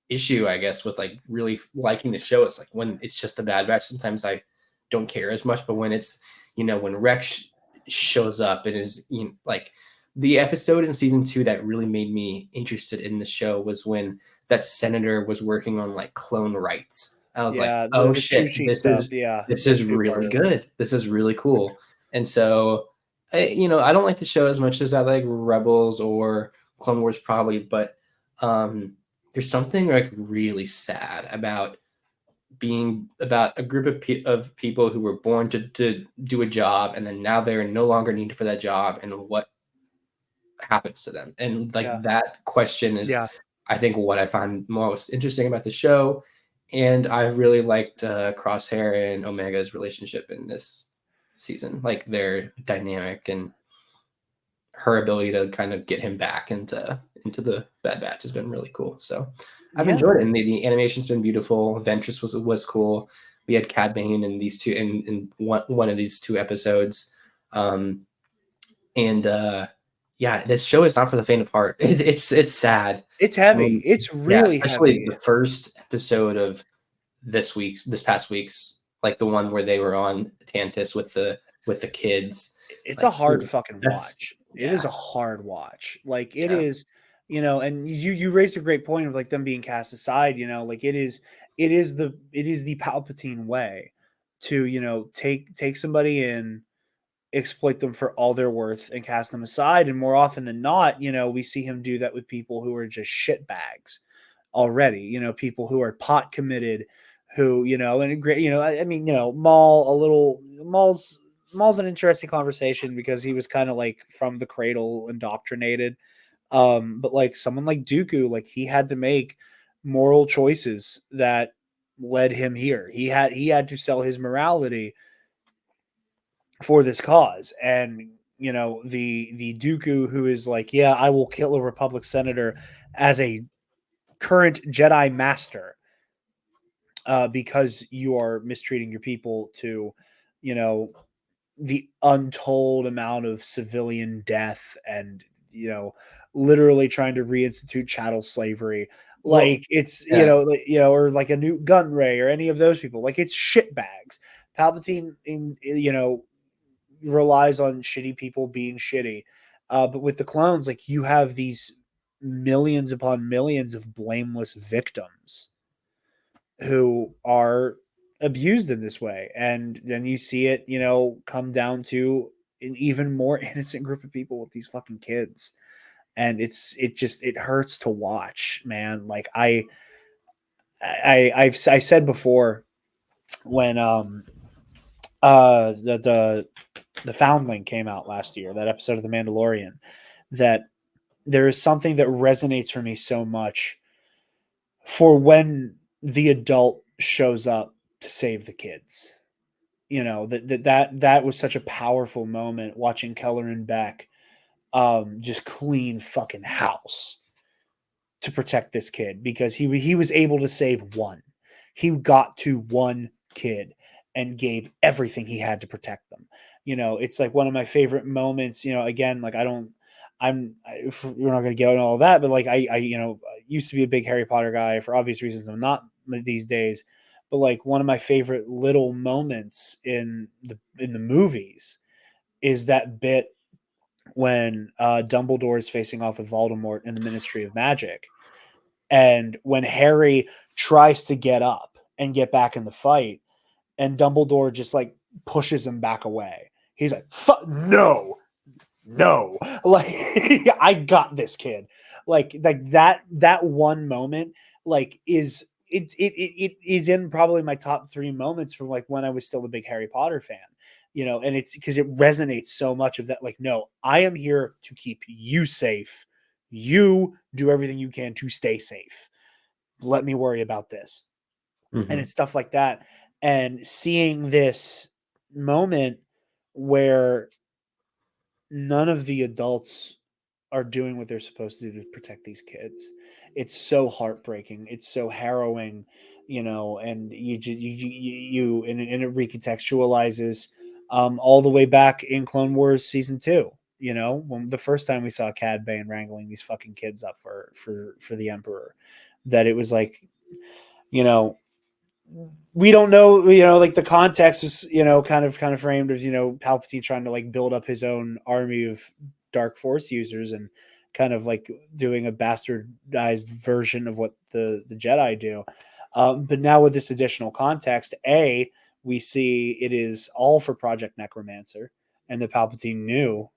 issue, I guess, with like really liking the show. It's like when it's just the Bad Batch, sometimes I don't care as much, but when it's when Rex shows up, it is like the episode in season 2 that really made me interested in the show was when that senator was working on like clone rights I was like, Yeah, oh the shit, sushi stuff. Yeah, this that's is a big part really of it. good. This is really cool. And so, I don't like the show as much as I like Rebels or Clone Wars probably, but there's something like really sad about being about a group of people who were born to do a job, and then now they're no longer needed for that job, and what happens to them. And like Yeah, that question is, yeah, I think, what I find most interesting about the show. And I really liked Crosshair and Omega's relationship in this season, like their dynamic and her ability to kind of get him back into the Bad Batch has been really cool. So I've yeah. enjoyed it, and the animation's been beautiful. Ventress was cool. We had Cad Bane in these two in one of these two episodes, and yeah, this show is not for the faint of heart. It's sad. It's I heavy. mean, It's yeah, really especially heavy. the first episode of this past week's, like the one where they were on Tantus with the kids. It's a Like, hard ooh, fucking that's watch. It yeah, is a hard watch. Like it yeah. is, and you raised a great point of like them being cast aside, like it is the Palpatine way to, take somebody in, exploit them for all they're worth and cast them aside. And more often than not, we see him do that with people who are just shit bags already, people who are pot committed, who, and great, I mean, Maul's an interesting conversation because he was kind of like from the cradle indoctrinated. But like someone like Dooku, like he had to make moral choices that led him here. He had to sell his morality for this cause. And the Dooku who is like, yeah, I will kill a Republic senator as a current Jedi master, because you are mistreating your people, to you know the untold amount of civilian death, and literally trying to reinstitute chattel slavery. Well, Like it's yeah. or like a Newt Gunray or any of those people. Like it's shitbags. Palpatine relies on shitty people being shitty. But with the clones, like you have these millions upon millions of blameless victims who are abused in this way. And then you see it, come down to an even more innocent group of people with these fucking kids. And it hurts to watch, man. Like I said before, when the Foundling came out last year, that episode of The Mandalorian, that there is something that resonates for me so much for when the adult shows up to save the kids. That was such a powerful moment, watching Keller and Beck just clean fucking house to protect this kid, because he was able to save one. He got to one kid and gave everything he had to protect them. It's like one of my favorite moments. Again, like we're not going to get into all that, but like I used to be a big Harry Potter guy for obvious reasons. I'm not these days, but like one of my favorite little moments in the movies is that bit when Dumbledore is facing off with Voldemort in the Ministry of Magic, and when Harry tries to get up and get back in the fight, and Dumbledore just like pushes him back away. He's like, no, like I got this kid. Like that one moment, like it is in probably my top 3 moments from like when I was still a big Harry Potter fan. And it's because it resonates so much of that. Like, no, I am here to keep you safe. You do everything you can to stay safe. Let me worry about this. And Mhm. it's stuff like that. And seeing this moment where none of the adults are doing what they're supposed to do to protect these kids. It's so heartbreaking. It's so harrowing, and and it recontextualizes all the way back in Clone Wars season 2. When the first time we saw Cad Bane wrangling these fucking kids up for the Emperor, that it was like, you know, we don't know, like the context was, kind of framed as, Palpatine trying to like build up his own army of dark force users, and kind of like doing a bastardized version of what the Jedi do. But now with this additional context, we see it is all for Project Necromancer, and the Palpatine knew,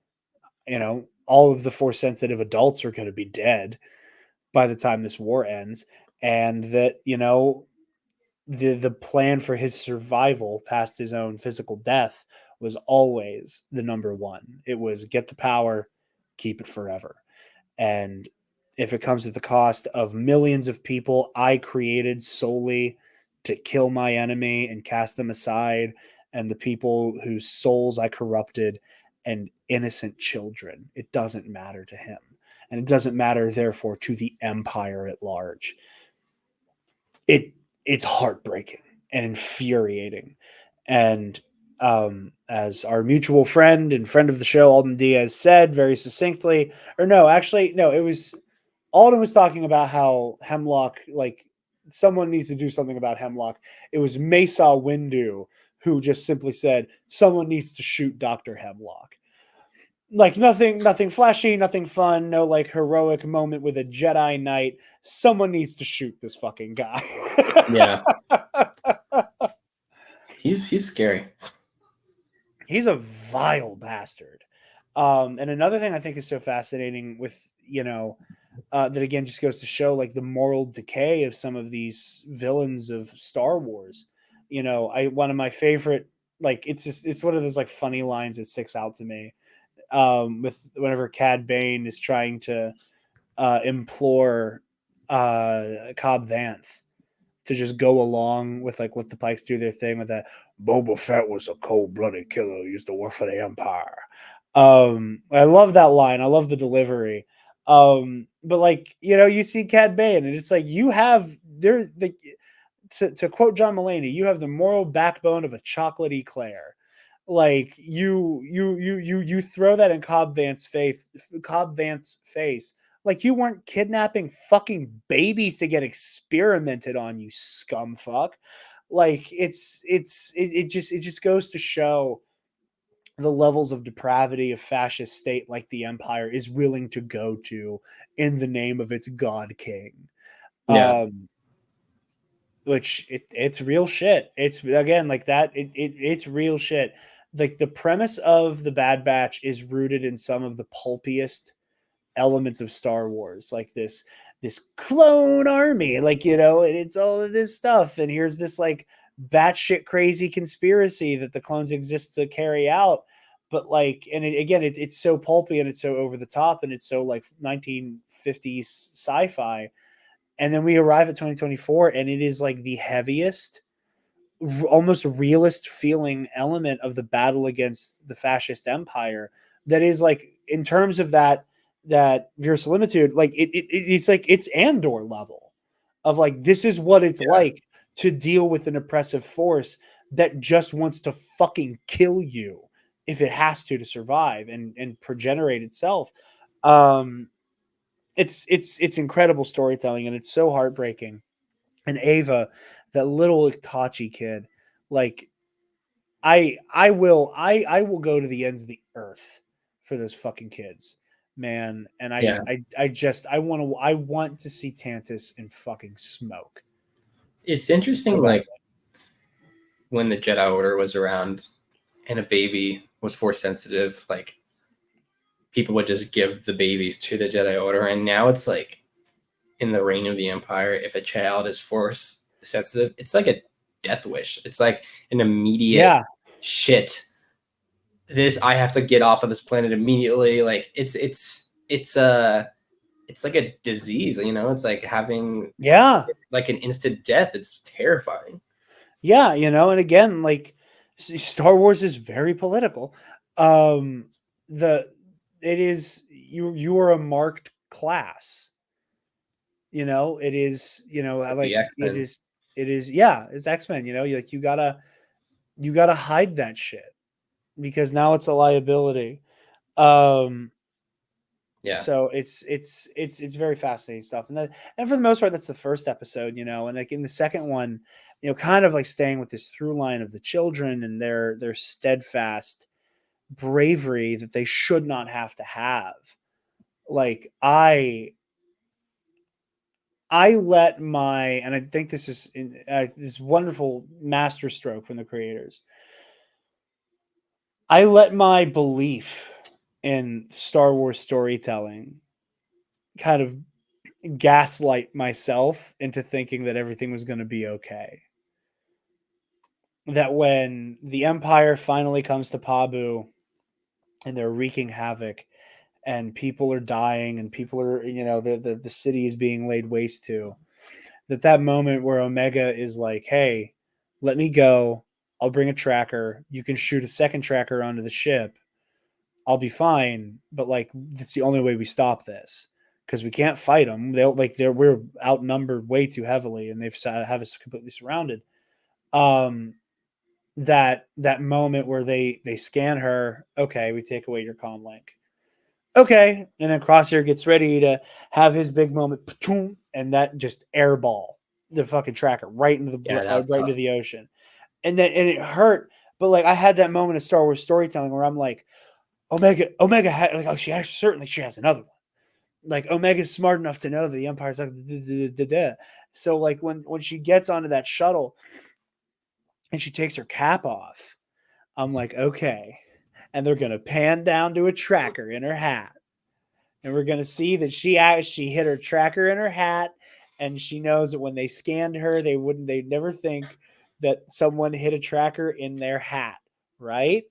all of the Force sensitive adults are going to be dead by the time this war ends, and that the plan for his survival past his own physical death was always the number one. It was get the power, keep it forever. And if it comes at the cost of millions of people I created solely to kill my enemy and cast them aside, and the people whose souls I corrupted, and innocent children, it doesn't matter to him. And it doesn't matter, therefore, to the Empire at large. It's heartbreaking and infuriating. And as our mutual friend and friend of the show, Alden Diaz, said very succinctly, or no, actually, no, it was Alden was talking about how Hemlock, like someone needs to do something about Hemlock. It was Mesa Windu who just simply said, someone needs to shoot Dr. Hemlock. Like nothing flashy, nothing fun, no like heroic moment with a Jedi Knight. Someone needs to shoot this fucking guy. Yeah. He's scary. He's a vile bastard. And another thing I think is so fascinating with, that again just goes to show like the moral decay of some of these villains of Star Wars. One of my favorite, like it's one of those like funny lines that sticks out to me. With whenever Cad Bane is trying to implore Cobb Vanth to just go along with like let the Pikes do their thing with that. Boba Fett was a cold-blooded killer who used to work for the Empire. I love that line. I love the delivery. But like, you see Cad Bane and it's like you have to quote John Mulaney, you have the moral backbone of a chocolate eclair. Like you throw that in Cobb Vanth's face. Like you weren't kidnapping fucking babies to get experimented on, you scum fuck. Like it just goes to show the levels of depravity a fascist state like the Empire is willing to go to in the name of its God King. Yeah. Which it's real shit. It's again like that. It's real shit. Like the premise of the Bad Batch is rooted in some of the pulpiest elements of Star Wars, like this clone army, like and it's all of this stuff. And here's this like batshit crazy conspiracy that the clones exist to carry out. But like, and it's so pulpy and it's so over the top and it's so like 1950s sci-fi. And then we arrive at 2024 and it is like the heaviest, almost realist feeling element of the battle against the fascist empire. That is like, in terms of that verisimilitude, like it's like it's Andor level of like, this is what it's like to deal with an oppressive force that just wants to fucking kill you if it has to survive and progenerate itself. It's incredible storytelling and it's so heartbreaking. And Ava, that little Itachi kid, like I will go to the ends of the earth for those fucking kids, man. And I want to see Tantus in fucking smoke. It's interesting, like when the Jedi Order was around and a baby was Force sensitive, like people would just give the babies to the Jedi Order. And now it's like in the reign of the Empire, if a child is Force sensitive, it's like a death wish. It's like an immediate shit. I have to get off of this planet immediately. Like it's like a disease, it's like having like an instant death. It's terrifying. Yeah, and again, like Star Wars is very political. It is you are a marked class. It is, like it's X-Men, like you gotta hide that shit because now it's a liability. So it's very fascinating stuff. And for the most part, that's the first episode, and like in the second one, kind of like staying with this through line of the children and their steadfast bravery that they should not have to have. Like I let my, and I think this is this wonderful master stroke from the creators. I let my belief in Star Wars storytelling kind of gaslight myself into thinking that everything was going to be okay. That when the Empire finally comes to Pabu and they're wreaking havoc and people are dying and people are, the city is being laid waste to, that moment where Omega is like, hey, let me go. I'll bring a tracker. You can shoot a second tracker onto the ship. I'll be fine. But like, that's the only way we stop this because we can't fight them. We're outnumbered way too heavily and they've have us completely surrounded. That moment where they scan her. Okay, we take away your comm link. Okay, and then Crosshair gets ready to have his big moment, and that just airball the fucking tracker right into the ocean, and it hurt. But like I had that moment of Star Wars storytelling where I'm like, Omega, she has another one. Like Omega's smart enough to know that the Empire's like, so like when she gets onto that shuttle and she takes her cap off, I'm like, okay, and they're gonna pan down to a tracker in her hat. And we're going to see that she hit her tracker in her hat. And she knows that when they scanned her, they'd never think that someone hit a tracker in their hat. Right?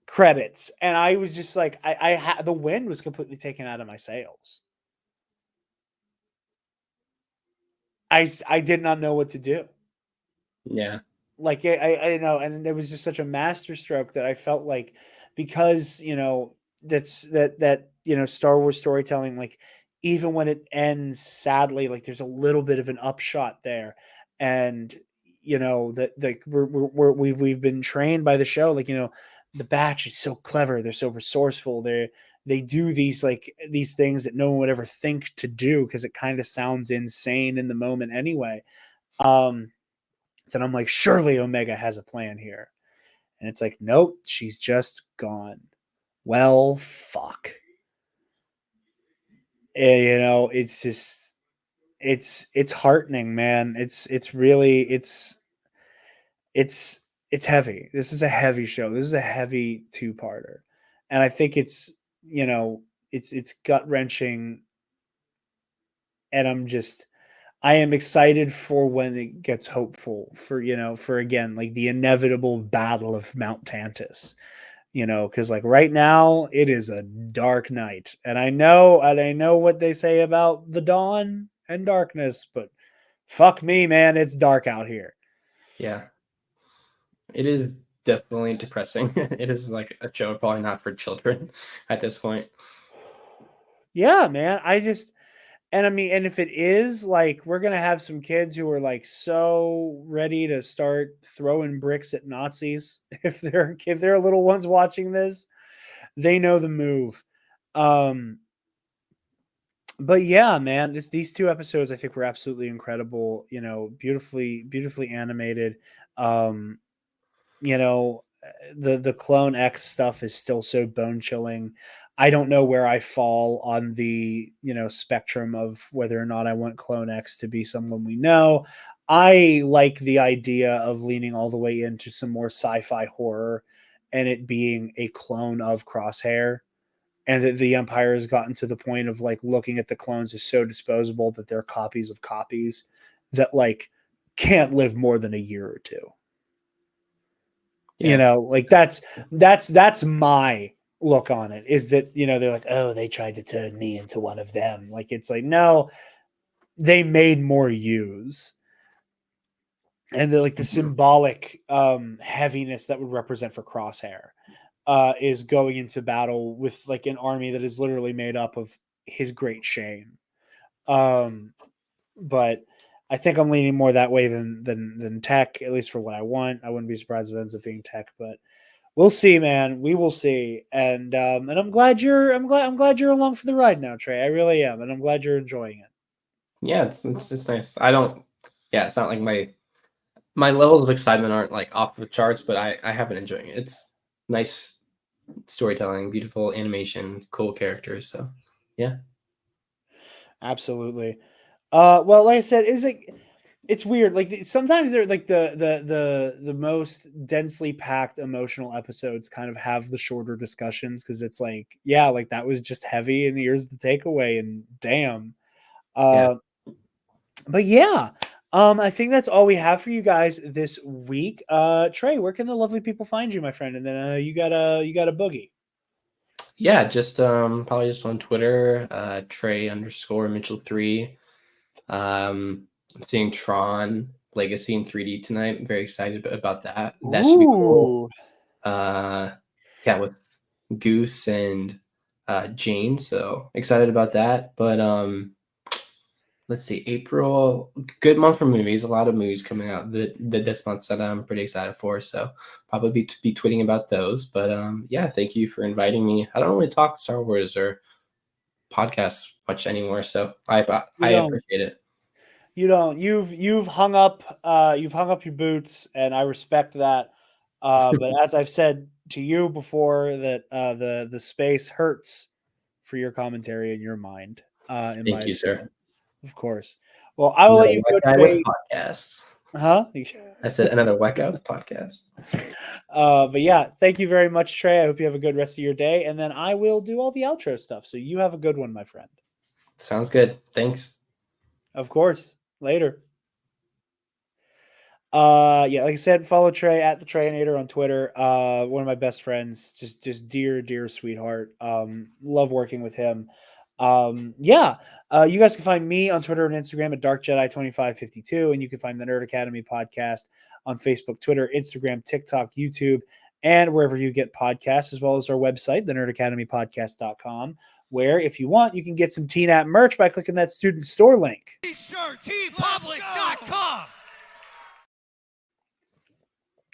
Credits. And I was just like, the wind was completely taken out of my sails. I did not know what to do. Yeah. Like I know. And there was just such a master stroke that I felt like, because Star Wars storytelling, like even when it ends sadly, like there's a little bit of an upshot there, and that like we've been trained by the show, like the batch is so clever, they're so resourceful, they do these things that no one would ever think to do because it kind of sounds insane in the moment anyway. Then I'm like, surely Omega has a plan here. And it's like, nope, she's just gone. Well, fuck. And, it's just, it's heartening, man. It's heavy. This is a heavy show. This is a heavy two-parter. And I think it's gut wrenching. And I am excited for when it gets hopeful for again, like the inevitable battle of Mount Tantus. Because like right now it is a dark night, and I know what they say about the dawn and darkness, but fuck me, man, it's dark out here. Yeah, it is definitely depressing. It is like a show probably not for children at this point. Yeah, man, and if it is, like, we're gonna have some kids who are like so ready to start throwing bricks at Nazis. If they're little ones watching this, they know the move. But yeah, man, these two episodes I think were absolutely incredible. Beautifully animated. Um, the Clone X stuff is still so bone chilling. I don't know where I fall on the spectrum of whether or not I want Clone X to be someone we know. I like the idea of leaning all the way into some more sci-fi horror and it being a clone of Crosshair, and that the Empire has gotten to the point of like looking at the clones as so disposable that they're copies of copies that like can't live more than a year or two. Yeah. Like that's my look on it, is that they're like, oh, they tried to turn me into one of them. Like, it's like, no, they made more use. And the symbolic heaviness that would represent for Crosshair is going into battle with like an army that is literally made up of his great shame. But I think I'm leaning more that way than Tech, at least for what I want. I wouldn't be surprised if it ends up being Tech, but we'll see, man. We will see. And I'm glad you're along for the ride now, Trey. I really am, and I'm glad you're enjoying it. Yeah, it's just nice. It's not like my levels of excitement aren't like off the charts, but I have been enjoying it. It's nice storytelling, beautiful animation, cool characters. So yeah. Absolutely. Well, like I said, it's weird. Like sometimes they're like the most densely packed emotional episodes kind of have the shorter discussions because it's like, yeah, like that was just heavy, and here's the takeaway, and damn. Yeah. Uh, but yeah, I think that's all we have for you guys this week. Trey, where can the lovely people find you, my friend? And then you got a boogie. Yeah, just probably just on Twitter, Trey underscore Mitchell 3. I'm seeing Tron Legacy in 3D tonight. I'm very excited about that. That should be cool. Ooh. Yeah, with Goose and Jane. So excited about that. But let's see, April, good month for movies. A lot of movies coming out this month that I'm pretty excited for. So probably be tweeting about those. But yeah, thank you for inviting me. I don't really talk Star Wars or podcasts much anymore, so I appreciate it. You don't. You've hung up your boots, and I respect that. But as I've said to you before, that the space hurts for your commentary in your mind. In my Thank you, opinion, sir. of course. Well, I will let Another you white go, guy with Trey. podcast. Huh? I said another white guy with podcast. But yeah, thank you very much, Trey. I hope you have a good rest of your day, and then I will do all the outro stuff. So you have a good one, my friend. Sounds good. Thanks. Of course. Later. Yeah, like I said, follow Trey at the Treyinator on Twitter. One of my best friends, just dear sweetheart. Love working with him. Yeah. You guys can find me on Twitter and Instagram at Dark Jedi 2552, and you can find the Nerd Academy podcast on Facebook, Twitter, Instagram, TikTok, YouTube, and wherever you get podcasts, as well as our website, the nerdacademypodcast.com, where if you want, you can get some TNAP merch by clicking that student store link. T-shirtpublic.com.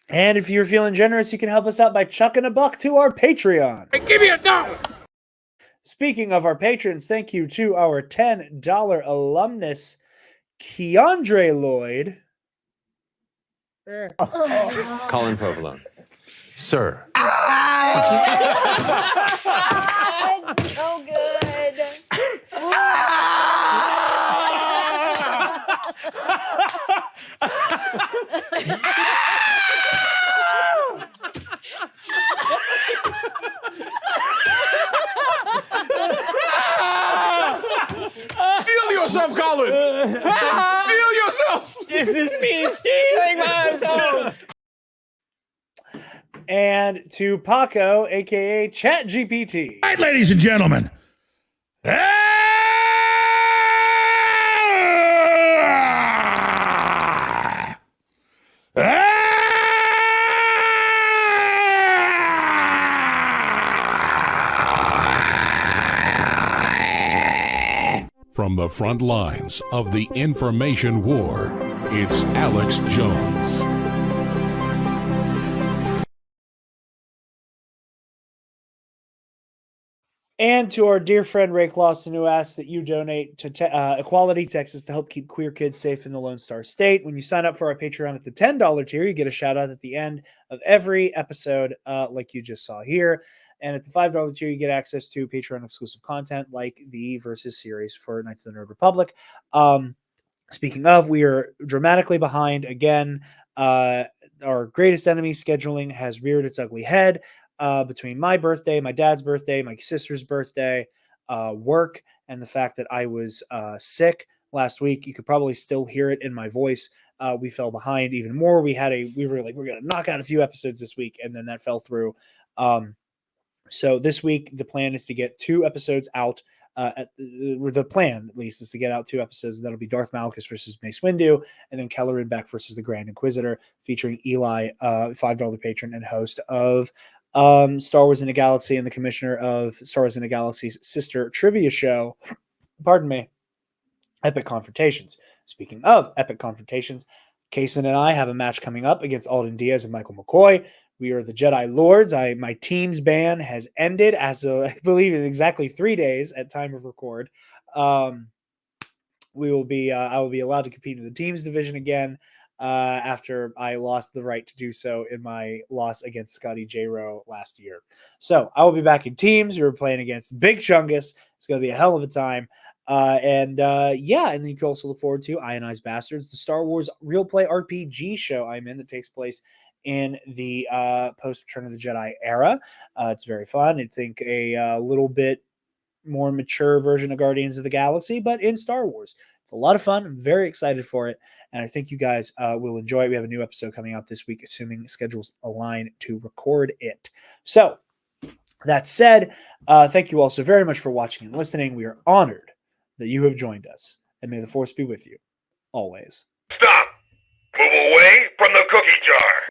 And if you're feeling generous, you can help us out by chucking a buck to our Patreon. Hey, give me $1. Speaking of our patrons, thank you to our $10 alumnus, Keandre Lloyd. Colin Provolone. Sir. So good. Steal yourself, Colin! Steal yourself! This is me stealing myself. And to Paco, aka ChatGPT. All right, ladies and gentlemen. From the front lines of the information war, it's Alex Jones. And to our dear friend Ray Clauston, who asks that you donate to Equality Texas to help keep queer kids safe in the Lone Star State. When you sign up for our Patreon at the $10 tier, you get a shout out at the end of every episode, like you just saw here. And at the $5 tier, you get access to Patreon exclusive content like the Versus series for Knights of the Nerd Republic. Speaking of, we are dramatically behind again. Our greatest enemy scheduling has reared its ugly head. Between my birthday, my dad's birthday, my sister's birthday, work, and the fact that I was sick last week. You could probably still hear it in my voice. We fell behind even more. We were like, we're going to knock out a few episodes this week, and then that fell through. So this week, the plan is to get 2 episodes out. The plan, at least, is to get out 2 episodes. That'll be Darth Malchus versus Mace Windu, and then Kelleran Beck versus the Grand Inquisitor, featuring Eli, $5 patron and host of Star Wars in the Galaxy and the commissioner of Star Wars in the Galaxy's sister trivia show. Pardon me. Epic Confrontations. Speaking of Epic Confrontations, Kaysen and I have a match coming up against Alden Diaz and Michael McCoy. We are the Jedi Lords. My team's ban has ended as of, I believe, in exactly 3 days at time of record. I will be allowed to compete in the teams division again. after I lost the right to do so in my loss against Scotty J. Rowe last year. So I will be back in teams. We were playing against Big Chungus. It's going to be a hell of a time. And then you can also look forward to Ionized Bastards, the Star Wars Real Play RPG show I'm in that takes place in the post Return of the Jedi era. It's very fun. I think a little bit more mature version of Guardians of the Galaxy, but in Star Wars. It's a lot of fun. I'm very excited for it, and I think you guys will enjoy it. We have a new episode coming out this week, assuming schedules align to record it. So, that said, thank you all so very much for watching and listening. We are honored that you have joined us, and may the Force be with you always. Stop! Move away from the cookie jar!